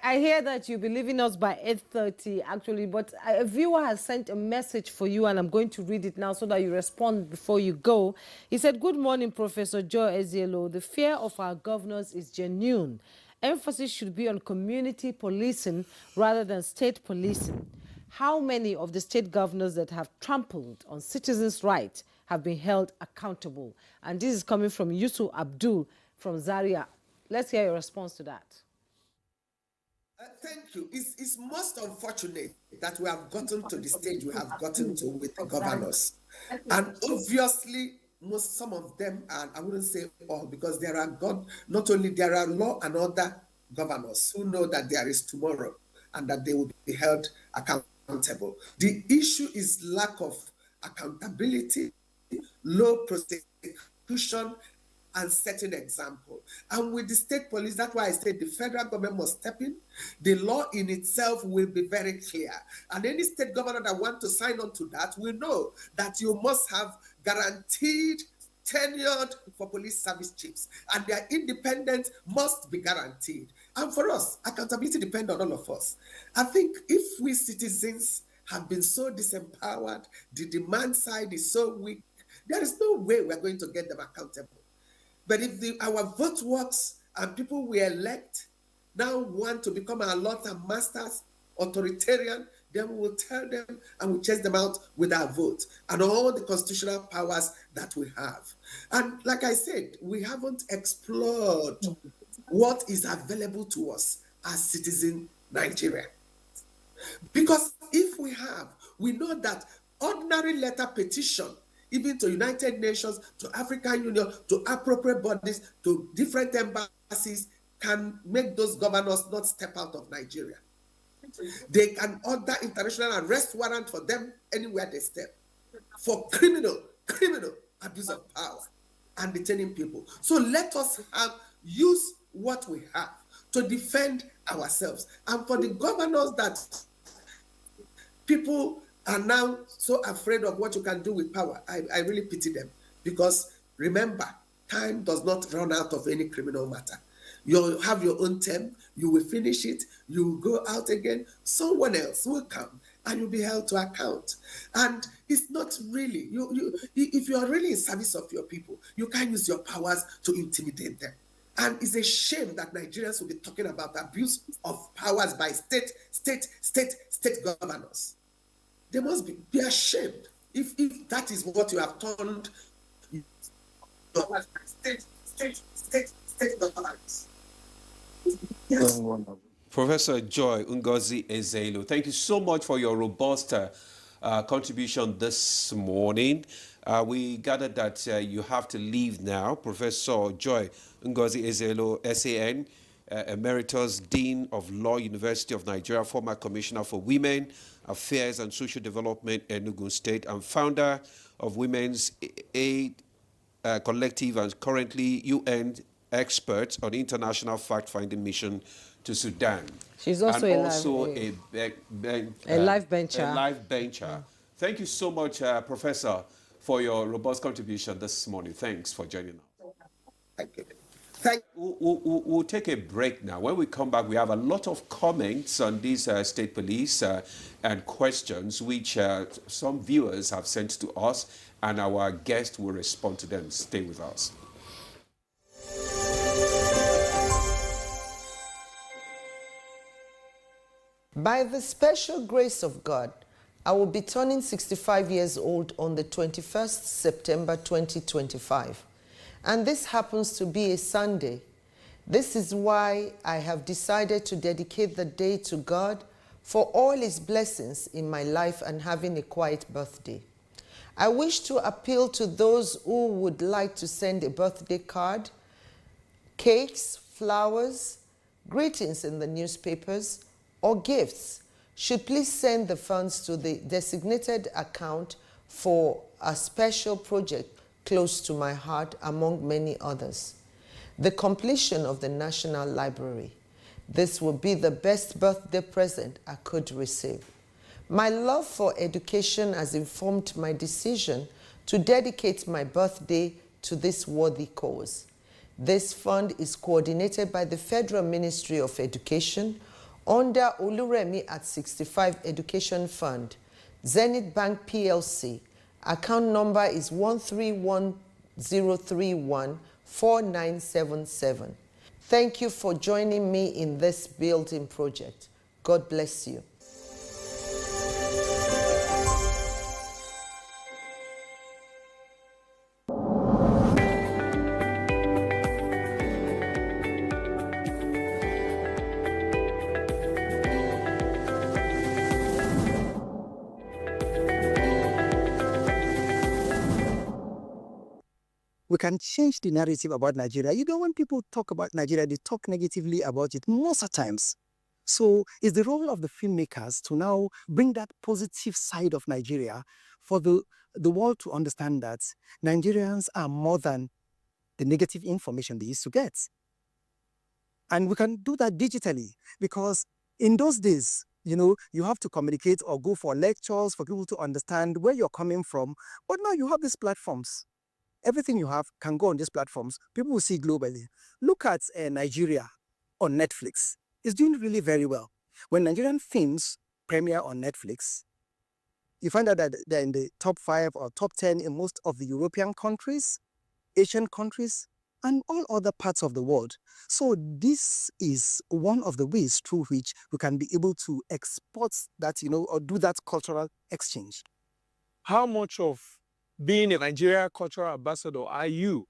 I hear that you'll be leaving us by 8:30, actually, but a viewer has sent a message for you, and I'm going to read it now so that you respond before you go. He said, "Good morning, Professor Joy Ezielo. The fear of our governors is genuine. Emphasis should be on community policing rather than state policing. How many of the state governors that have trampled on citizens' rights have been held accountable?" And this is coming from Yusuf Abdul from Zaria. Let's hear your response to that. Thank you. It's most unfortunate that we have gotten to the stage we have gotten to with the governors. And obviously, some of them, and I wouldn't say all, because there are not only there are law and order governors who know that there is tomorrow and that they will be held accountable. The issue is lack of accountability, low prosecution, and setting example. And with the state police, that's why I said the federal government must step in. The law in itself will be very clear. And any state governor that wants to sign on to that will know that you must have guaranteed tenured for police service chiefs, and their independence must be guaranteed. And for us, accountability depends on all of us. I think if we citizens have been so disempowered, the demand side is so weak, there is no way we're going to get them accountable. But if our vote works and people we elect now want to become our lords and masters, authoritarian, then we will tell them and we'll chase them out with our vote and all the constitutional powers that we have. And like I said, we haven't explored what is available to us as citizen Nigeria. Because if we have, we know that ordinary letter petition, even to United Nations, to African Union, to appropriate bodies, to different embassies, can make those governors not step out of Nigeria. They can order international arrest warrant for them anywhere they step for criminal abuse of power and detaining people. So let us use what we have to defend ourselves. And for the governors that people are now so afraid of what you can do with power, I really pity them, because remember, time does not run out of any criminal matter. You'll have your own term, you will finish it, you will go out again, someone else will come and you'll be held to account. And it's not really, if you are really in service of your people, you can't use your powers to intimidate them. And it's a shame that Nigerians will be talking about abuse of powers by state governors. They must be ashamed if that is what you have turned state governance. Yes. Professor Joy Ngozi Ezelu, thank you so much for your robust contribution this morning. We gathered that you have to leave now. Professor Joy Ngozi Ezelu, SAN, Emeritus Dean of Law, University of Nigeria, former Commissioner for Women Affairs and Social Development, Enugu State, and founder of Women's Aid Collective, and currently UN expert on international fact-finding mission to Sudan. She's also and a live bencher. A live bencher. Thank you so much, Professor, for your robust contribution this morning. Thanks for joining us. Thank you. We'll take a break now. When we come back, we have a lot of comments on these state police and questions which some viewers have sent to us, and our guest will respond to them. Stay with us. By the special grace of God, I will be turning 65 years old on the 21st September 2025. And this happens to be a Sunday. This is why I have decided to dedicate the day to God for all His blessings in my life and having a quiet birthday. I wish to appeal to those who would like to send a birthday card, cakes, flowers, greetings in the newspapers, or gifts, should please send the funds to the designated account for a special project close to my heart, among many others. The completion of the National Library. This will be the best birthday present I could receive. My love for education has informed my decision to dedicate my birthday to this worthy cause. This fund is coordinated by the Federal Ministry of Education under Oluremi at 65 Education Fund, Zenith Bank PLC. Account number is 131-031-4977. Thank you for joining me in this building project. God bless you. we can change the narrative about Nigeria. You know, when people talk about Nigeria, they talk negatively about it most of the times. So it's the role of the filmmakers to now bring that positive side of Nigeria for the world to understand that Nigerians are more than the negative information they used to get. And we can do that digitally, because in those days, you know, you have to communicate or go for lectures for people to understand where you're coming from. But now you have these platforms. Everything you have can go on these platforms. People will see globally. Look at Nigeria on Netflix. It's doing really very well. When Nigerian films premiere on Netflix, you find out that they're in the top 5 or top 10 in most of the European countries, Asian countries, and all other parts of the world. So this is one of the ways through which we can be able to export that, you know, or do that cultural exchange. How much of being a Nigeria cultural ambassador are you?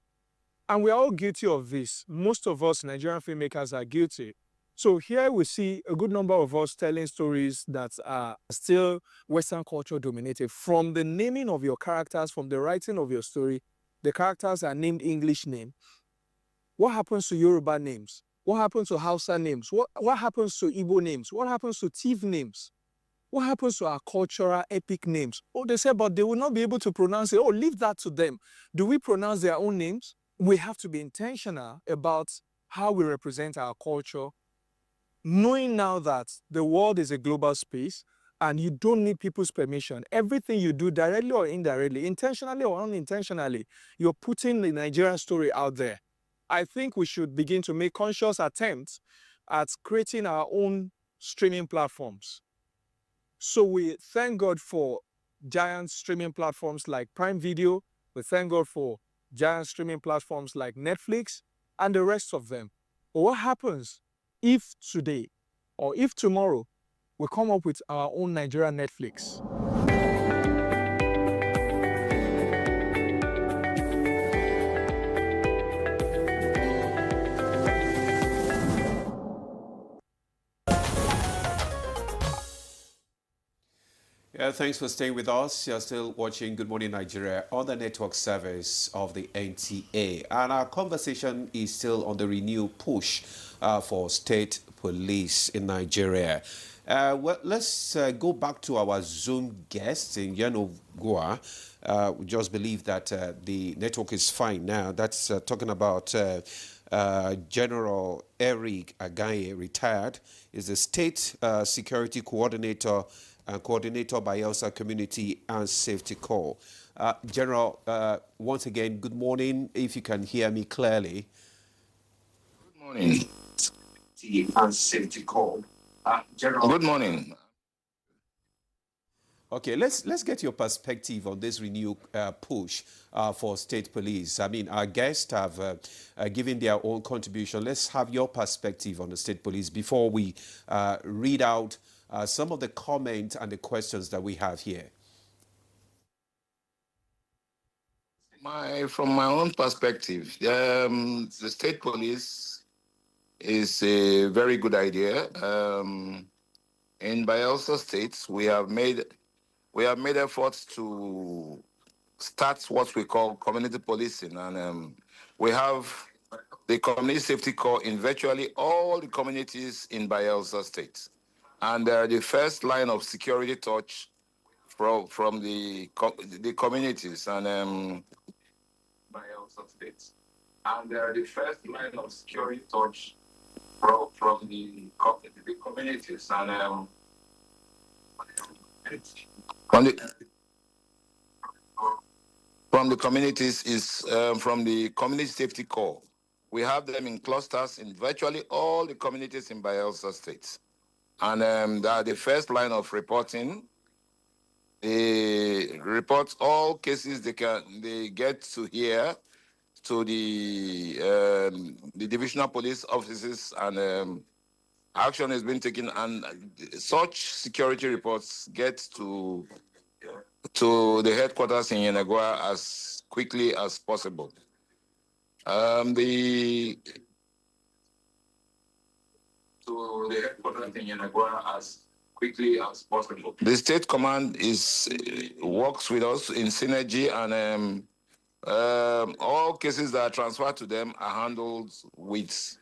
And we're all guilty of this. Most of us Nigerian filmmakers are guilty. So here we see a good number of us telling stories that are still Western culture dominated. From the naming of your characters, from the writing of your story, the characters are named English names. What happens to Yoruba names? What happens to Hausa names? What happens to Igbo names? What happens to Tiv names? What happens to our cultural epic names? Oh, they say, but they will not be able to pronounce it. Oh, leave that to them. Do we pronounce their own names? We have to be intentional about how we represent our culture, knowing now that the world is a global space and you don't need people's permission. Everything you do, directly or indirectly, intentionally or unintentionally, you're putting the Nigerian story out there. I think we should begin to make conscious attempts at creating our own streaming platforms. So we thank God for giant streaming platforms like Prime Video. We thank God for giant streaming platforms like Netflix and the rest of them. But what happens if today or if tomorrow we come up with our own Nigerian Netflix? Yeah, thanks for staying with us. You're still watching Good Morning Nigeria on the network service of the NTA. And our conversation is still on the renewed push for state police in Nigeria. Well, let's go back to our Zoom guest in Yanogua. We just believe that the network is fine now. That's talking about General Eric Agaye, retired, is the state security coordinator and coordinator by Elsa Community and Safety Corps. General, once again, good morning, if you can hear me clearly. Good morning. And Safety Corps. General. Good morning. Okay, let's get your perspective on this renewed push for state police. I mean, our guests have given their own contribution. Let's have your perspective on the state police before we read out some of the comments and the questions that we have here. From my own perspective, the state police is a very good idea. In Bayelsa State, we have made efforts to start what we call community policing, and we have the Community Safety Corps in virtually all the communities in Bayelsa State. And they're the first line of security touch from the communities and Bayelsa State. And they're the first line of security touch from the communities and from the communities is from the Community Safety Corps. We have them in clusters in virtually all the communities in Bayelsa State. And they are the first line of reporting. They report all cases they get to hear to the divisional police offices, and action has been taken, and such security reports get to the headquarters in Yanagua as quickly as possible. To the headquarters in Yanagua as quickly as possible. The state command works with us in synergy, and All cases that are transferred to them are handled with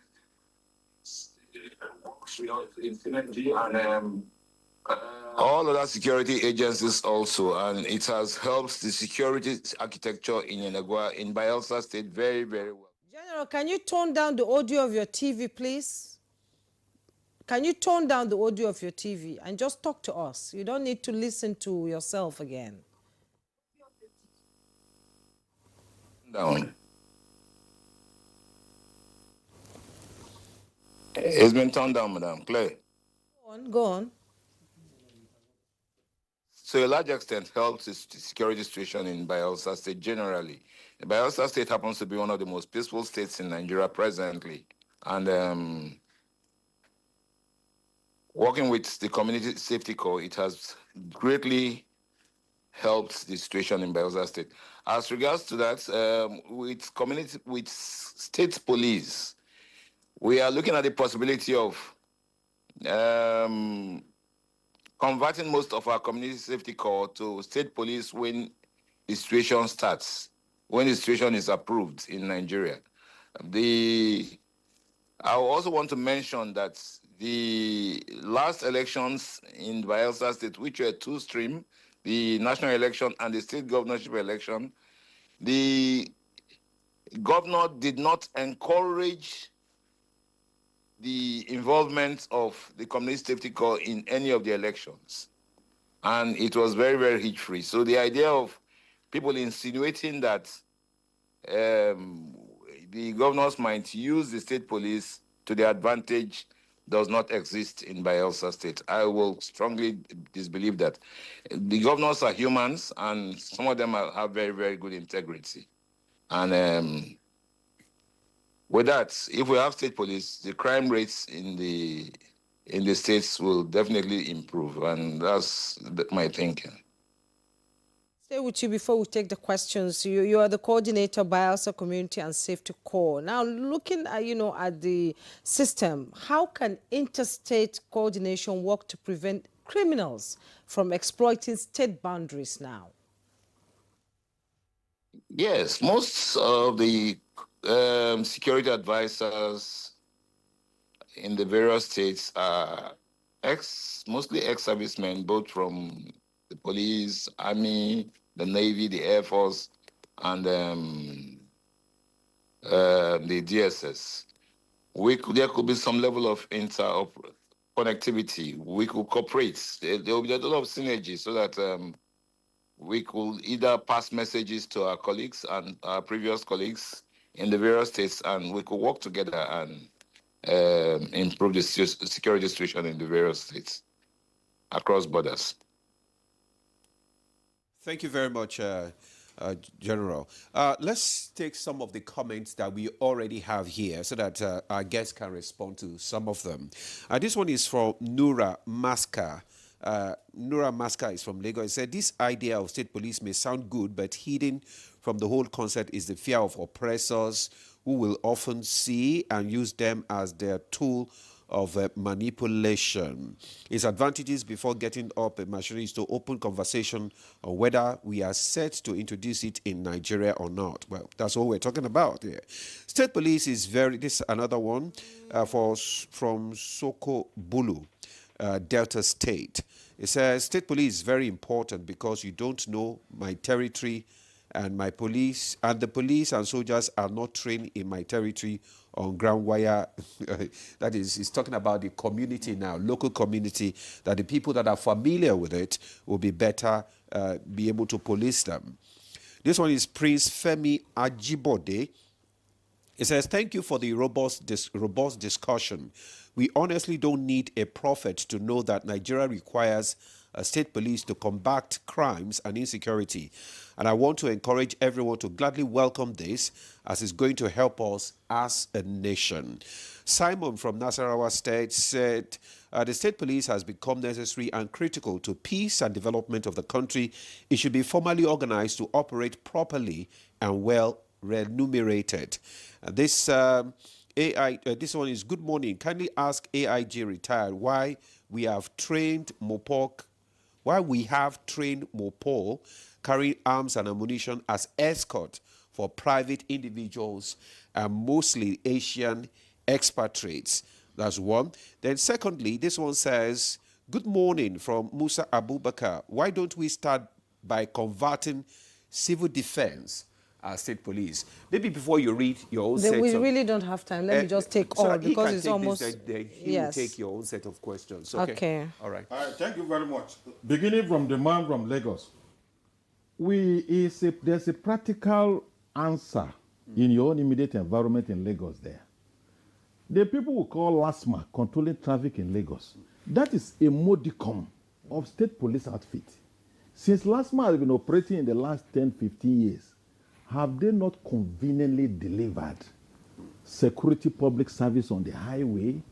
all other security agencies also, and it has helped the security architecture in Yenagua, in Bayelsa State very, very well. General, can you tone down the audio of your TV, please? Can you tone down the audio of your TV and just talk to us? You don't need to listen to yourself again. Down. It's been turned down, Madam. Clear. Go on. To a large extent, helps the security situation in Bayelsa State generally. Bayelsa State happens to be one of the most peaceful states in Nigeria presently. And working with the Community Safety Corps, it has greatly helped the situation in Bayelsa State. As regards to that, with state police, we are looking at the possibility of converting most of our Community Safety Corps to state police when the situation starts, when the situation is approved in Nigeria. I also want to mention that the last elections in Bayelsa State, which were two-stream, the national election and the state governorship election, the governor did not encourage the involvement of the Community Safety Corps in any of the elections. And it was very, very hitch-free. So the idea of people insinuating that the governors might use the state police to their advantage does not exist in Bayelsa State. I will strongly disbelieve that. The governors are humans, and some of them have very, very good integrity. And with that, if we have state police, the crime rates in the states will definitely improve, and that's my thinking. Stay with you before we take the questions. You are the coordinator of Bayelsa Community and Safety Corps. Now, looking at, at the system, how can interstate coordination work to prevent criminals from exploiting state boundaries now? Yes, most of the security advisors in the various states are mostly ex-servicemen, both from the police, army, the Navy, the Air Force, and the DSS. There could be some level of connectivity. We could cooperate. There will be a lot of synergy so that we could either pass messages to our colleagues and our previous colleagues in the various states, and we could work together and improve the security situation in the various states across borders. Thank you very much, General. Let's take some of the comments that we already have here so that our guests can respond to some of them. This one is from Nura Maska. Nura Maska is from Lagos. He said, this idea of state police may sound good, but hidden from the whole concept is the fear of oppressors who will often see and use them as their tool of manipulation. Its advantages before getting up a machinery is to open conversation on whether we are set to introduce it in Nigeria or not. Well, that's what we're talking about here. State police is this is another one from Soko Bulu, Delta State. It says, state police is very important because you don't know my territory and my police, and the police and soldiers are not trained in my territory on ground wire. That is, he's talking about the community now, local community, that the people that are familiar with it will be better, be able to police them. This one is Prince Femi Ajibode. It says, thank you for the robust discussion. We honestly don't need a prophet to know that Nigeria requires a state police to combat crimes and insecurity. And I want to encourage everyone to gladly welcome this, as it's going to help us as a nation. Simon from Nasarawa State said, the state police has become necessary and critical to peace and development of the country. It should be formally organized to operate properly and well remunerated. This one is, good morning. Kindly ask AIG retired why we have trained Mopol carrying arms and ammunition as escort for private individuals and mostly Asian expatriates. That's one. Then secondly, this one says, good morning from Musa Abubakar. Why don't we start by converting civil defense as state police? Maybe before you read your own set We of... really don't have time. Let me just take all, because it's almost... He will take your own set of questions. Okay. All right. All right, thank you very much. Beginning from the man from Lagos, there's a practical answer in your own immediate environment in Lagos there. The people we call LASMA, controlling traffic in Lagos, that is a modicum of state police outfit. Since LASMA has been operating in the last 10, 15 years, have they not conveniently delivered security public service on the highway?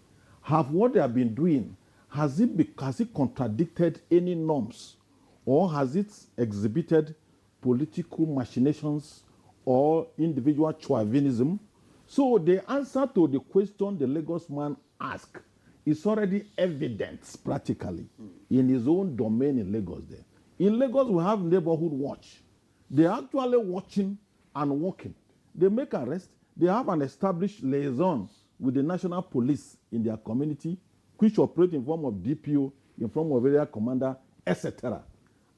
Have what they have been doing, has it contradicted any norms, or has it exhibited political machinations or individual chauvinism? So the answer to the question the Lagos man asked is already evident practically in his own domain in Lagos there. In Lagos, we have neighborhood watch. They're actually watching and working. They make arrests. They have an established liaison with the national police in their community, which operate in form of DPO, in form of area commander, etc.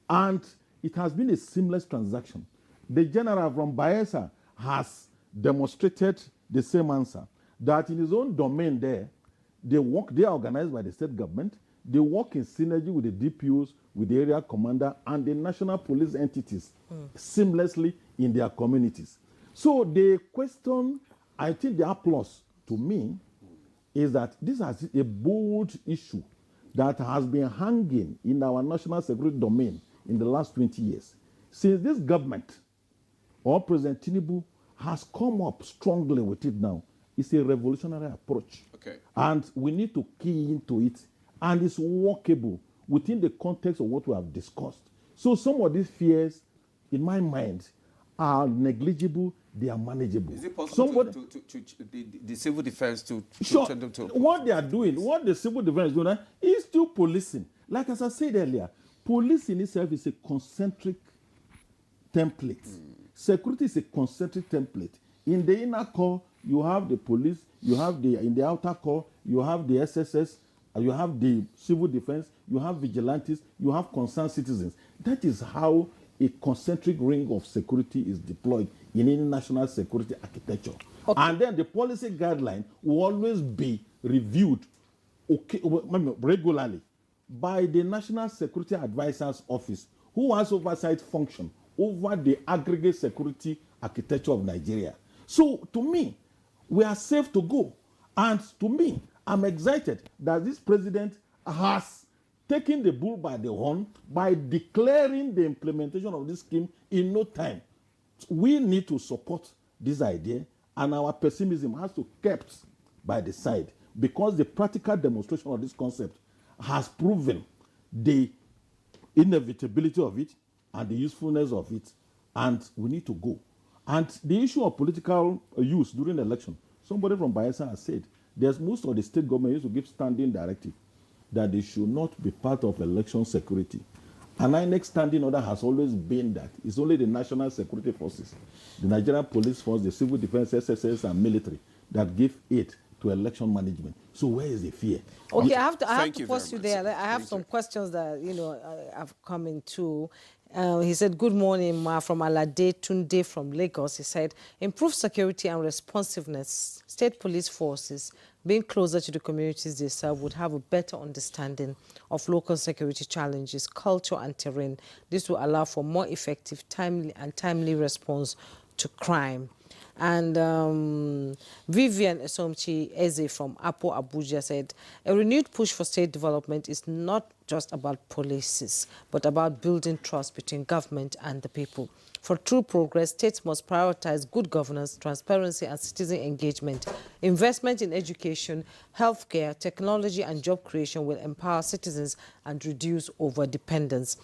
And it has been a seamless transaction. The general from Bayelsa has demonstrated the same answer, that in his own domain there, they are organized by the state government, they work in synergy with the DPOs, with the area commander, and the national police entities seamlessly in their communities. So the question, I think the applause to me, is that this is a bold issue that has been hanging in our national security domain in the last 20 years. Since this government, or President Tinubu, has come up strongly with it now, it's a revolutionary approach. Okay. And we need to key into it, and it's workable within the context of what we have discussed. So some of these fears, in my mind, are negligible, they are manageable. Is it possible the civil defense to sure, tell them to... What they are doing, what the civil defense is doing, is still policing. Like as I said earlier, policing itself is a concentric template. Security is a concentric template. In the inner core, you have the police, you have in the outer core, you have the SSS, you have the civil defense, you have vigilantes, you have concerned citizens. That is how a concentric ring of security is deployed in any national security architecture. Okay. And then the policy guideline will always be reviewed regularly by the National Security Advisor's Office, who has oversight function over the aggregate security architecture of Nigeria. So to me, we are safe to go. And to me, I'm excited that this president has taken the bull by the horn by declaring the implementation of this scheme in no time. We need to support this idea, and our pessimism has to be kept by the side, because the practical demonstration of this concept has proven the inevitability of it and the usefulness of it, and we need to go. And the issue of political use during the election, somebody from Bayelsa has said, there's most of the state government used to give standing directive that they should not be part of election security. And our next standing order has always been that it's only the national security forces, the Nigerian police force, the civil defense, SSS, and military that give aid to election management. So where is the fear? Okay, I have to pause you there. I have some questions that have come into. He said, good morning, Ma, from Alade Tunde from Lagos. He said, improve security and responsiveness. State police forces being closer to the communities they serve would have a better understanding of local security challenges, culture, and terrain. This will allow for more effective, timely response to crime. And Vivian Esomchi Eze from Abuja said, a renewed push for state development is not just about policies, but about building trust between government and the people. For true progress, states must prioritize good governance, transparency, and citizen engagement. Investment in education, healthcare, technology, and job creation will empower citizens and reduce overdependence.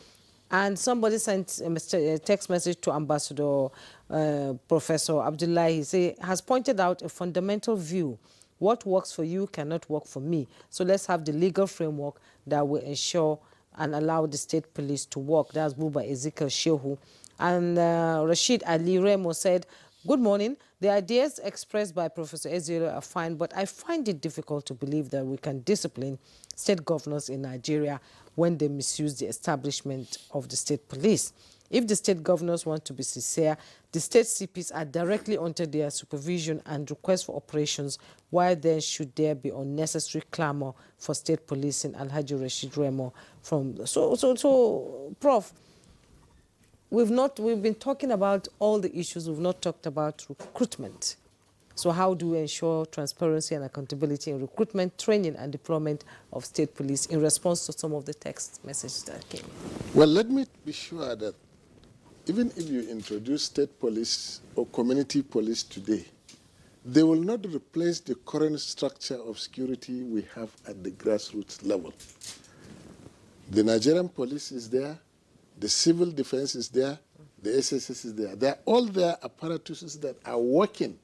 And somebody sent a text message to Ambassador Professor Abdullahi. He has pointed out a fundamental view. What works for you cannot work for me. So let's have the legal framework that will ensure and allow the state police to work. That's Buba Ezekiel Shehu. And Rashid Ali Remo said, Good morning. The ideas expressed by Professor Ezeolu are fine, but I find it difficult to believe that we can discipline state governors in Nigeria when they misuse the establishment of the state police. If the state governors want to be sincere, the state CPs are directly under their supervision and request for operations. Why then should there be unnecessary clamor for state policing? Alhaji Rashid Remo from Prof. We've been talking about all the issues. We've not talked about recruitment. So how do we ensure transparency and accountability in recruitment, training, and deployment of state police in response to some of the text messages that came? Well, let me be sure that even if you introduce state police or community police today, they will not replace the current structure of security we have at the grassroots level. The Nigerian police is there, the civil defense is there, the SSS is there. They're all their apparatuses that are working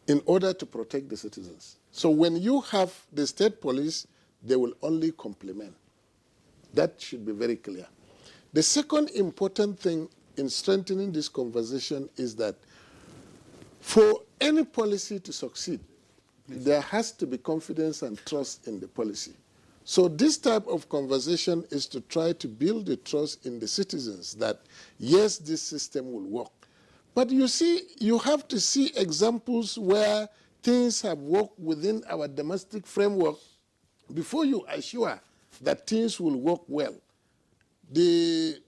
in order to protect the citizens. So when you have the state police, they will only complement. That should be very clear. The second important thing in strengthening this conversation is that for any policy to succeed, there has to be confidence and trust in the policy. So this type of conversation is to try to build the trust in the citizens that, yes, this system will work. But you see, you have to see examples where things have worked within our domestic framework before you assure that things will work well. The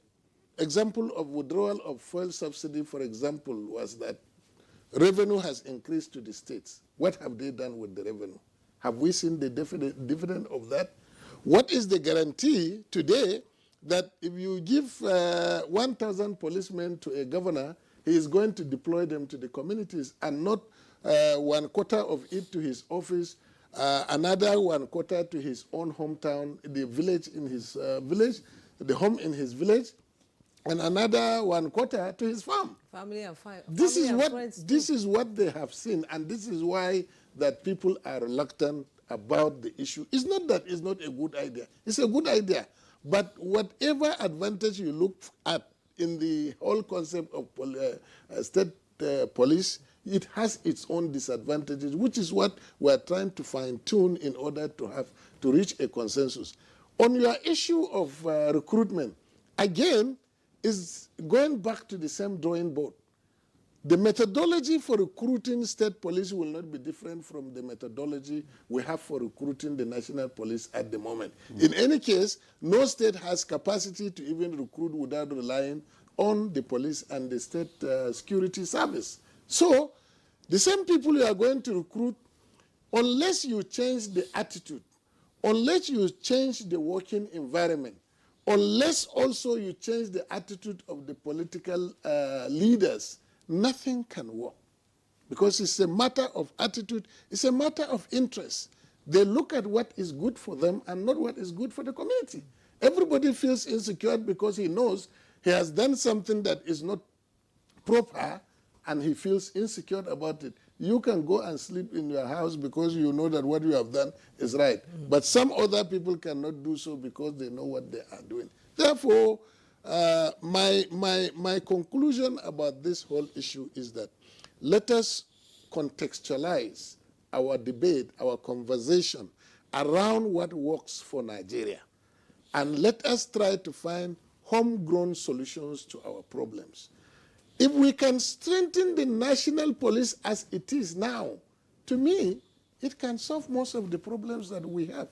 example of withdrawal of fuel subsidy, for example, was that revenue has increased to the states. What have they done with the revenue? Have we seen the dividend of that? What is the guarantee today that if you give 1,000 policemen to a governor, he is going to deploy them to the communities and not 1/4 of it to his office, another 1/4 to his own hometown, the village in his village, the home in his village, and another 1/4 to his farm. Family and friends. This is what they have seen, and this is why that people are reluctant about the issue. It's not that it's not a good idea. It's a good idea. But whatever advantage you look at in the whole concept of state police, it has its own disadvantages, which is what we're trying to fine-tune in order to reach a consensus. On your issue of recruitment, again, is going back to the same drawing board. The methodology for recruiting state police will not be different from the methodology we have for recruiting the national police at the moment. In any case, no state has capacity to even recruit without relying on the police and the state security service. So, the same people you are going to recruit, unless you change the attitude, unless you change the working environment, unless also you change the attitude of the political leaders, nothing can work. Because it's a matter of attitude, it's a matter of interest. They look at what is good for them and not what is good for the community. Everybody feels insecure because he knows he has done something that is not proper and he feels insecure about it. You can go and sleep in your house because you know that what you have done is right. But some other people cannot do so because they know what they are doing. Therefore, my conclusion about this whole issue is that let us contextualize our debate, our conversation around what works for Nigeria. And let us try to find homegrown solutions to our problems. If we can strengthen the national police as it is now, to me, it can solve most of the problems that we have.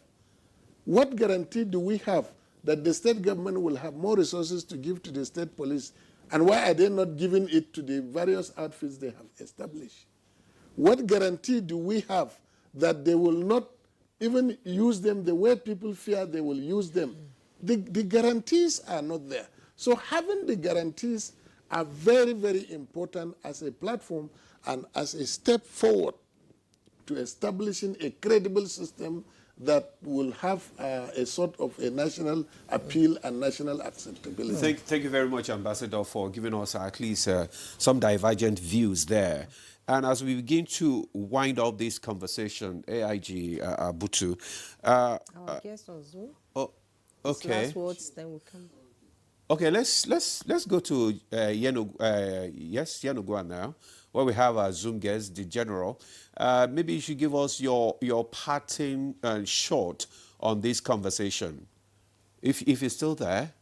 What guarantee do we have that the state government will have more resources to give to the state police? And why are they not giving it to the various outfits they have established? What guarantee do we have that they will not even use them the way people fear they will use them? The guarantees are not there. So having the guarantees are very, very important as a platform and as a step forward to establishing a credible system that will have a sort of a national appeal and national acceptability. Thank you very much, Ambassador, for giving us at least some divergent views there. And as we begin to wind up this conversation, AIG Butu. Our guest on Zoom. Oh, okay. Last words, then we'll come. Okay, let's go to Yenogua now, where we have our Zoom guest, the General. Maybe you should give us your parting short on this conversation, if you're still there.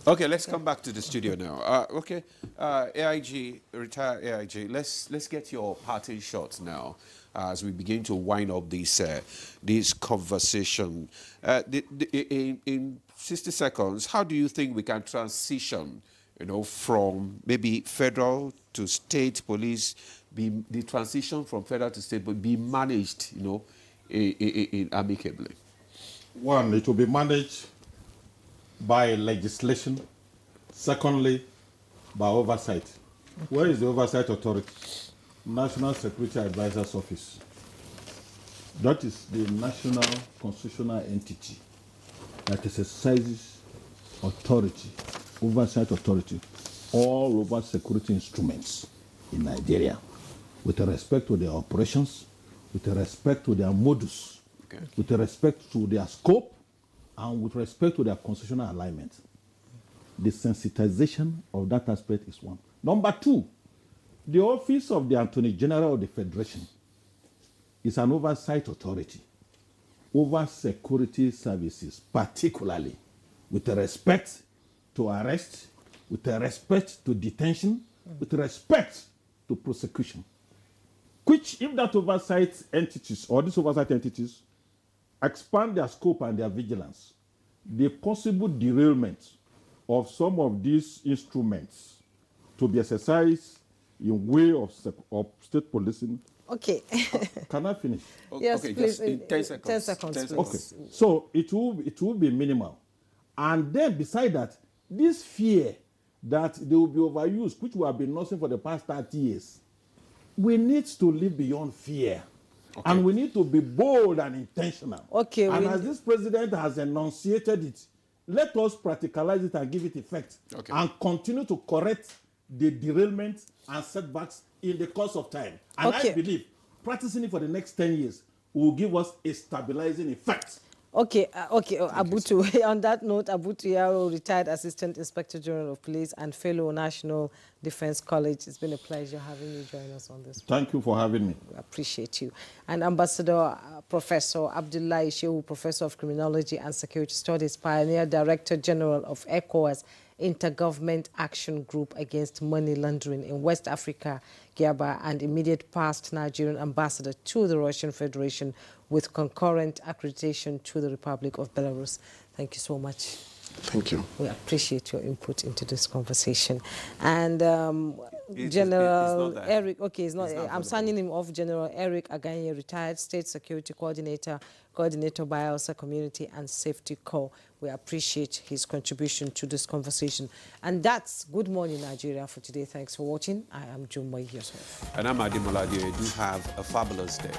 Okay, let's come back to the studio now. AIG, retired AIG. Let's get your parting shots now as we begin to wind up this conversation. In 60 seconds, how do you think we can transition, from maybe federal to state police, the transition from federal to state, but be managed, amicably? One, it will be managed by legislation. Secondly, by oversight. Where is the oversight authority? National Security Advisor's Office. That is the national constitutional entity that exercises authority, oversight authority, all over security instruments in Nigeria, with respect to their operations, with respect to their modus, with respect to their scope, and with respect to their constitutional alignment. The sensitization of that aspect is one. Number two, the Office of the Attorney General of the Federation is an oversight authority over security services, particularly with respect to arrest, with respect to detention, with respect to prosecution. Which, if that oversight entities or these oversight entities expand their scope and their vigilance, the possible derailment of some of these instruments to be exercised in way of state policing. Okay. Can I finish? Yes, okay, please. just in 10 seconds. 10 seconds, 10 please. seconds. Okay, so it will be minimal. And then beside that, this fear that they will be overused, which we have been nursing for the past 30 years, we need to live beyond fear. Okay. And we need to be bold and intentional. Okay. And as this president has enunciated it, let us practicalize it and give it effect. Okay. And continue to correct the derailment and setbacks in the course of time. And I believe practicing it for the next 10 years will give us a stabilizing effect. Okay, Abutu. On that note, Abutu Yaro, retired Assistant Inspector General of Police and fellow National Defense College. It's been a pleasure having you join us on this. Thank you for having me. We appreciate you. And Ambassador Professor Abdullahi Shehu, Professor of Criminology and Security Studies, Pioneer Director General of ECOWAS, Intergovernment Action Group Against Money Laundering in West Africa, Gaba, and immediate past Nigerian ambassador to the Russian Federation with concurrent accreditation to the Republic of Belarus. Thank you so much. Thank you. We appreciate your input into this conversation. And General Eric, I'm signing him off. General Eric Aganye, retired State Security Coordinator, Coordinator Bielsa Community and Safety Corps. We appreciate his contribution to this conversation. And that's Good Morning Nigeria for today. Thanks for watching. I am Jumbo yourself. And I'm Adi Moladi. Do have a fabulous day.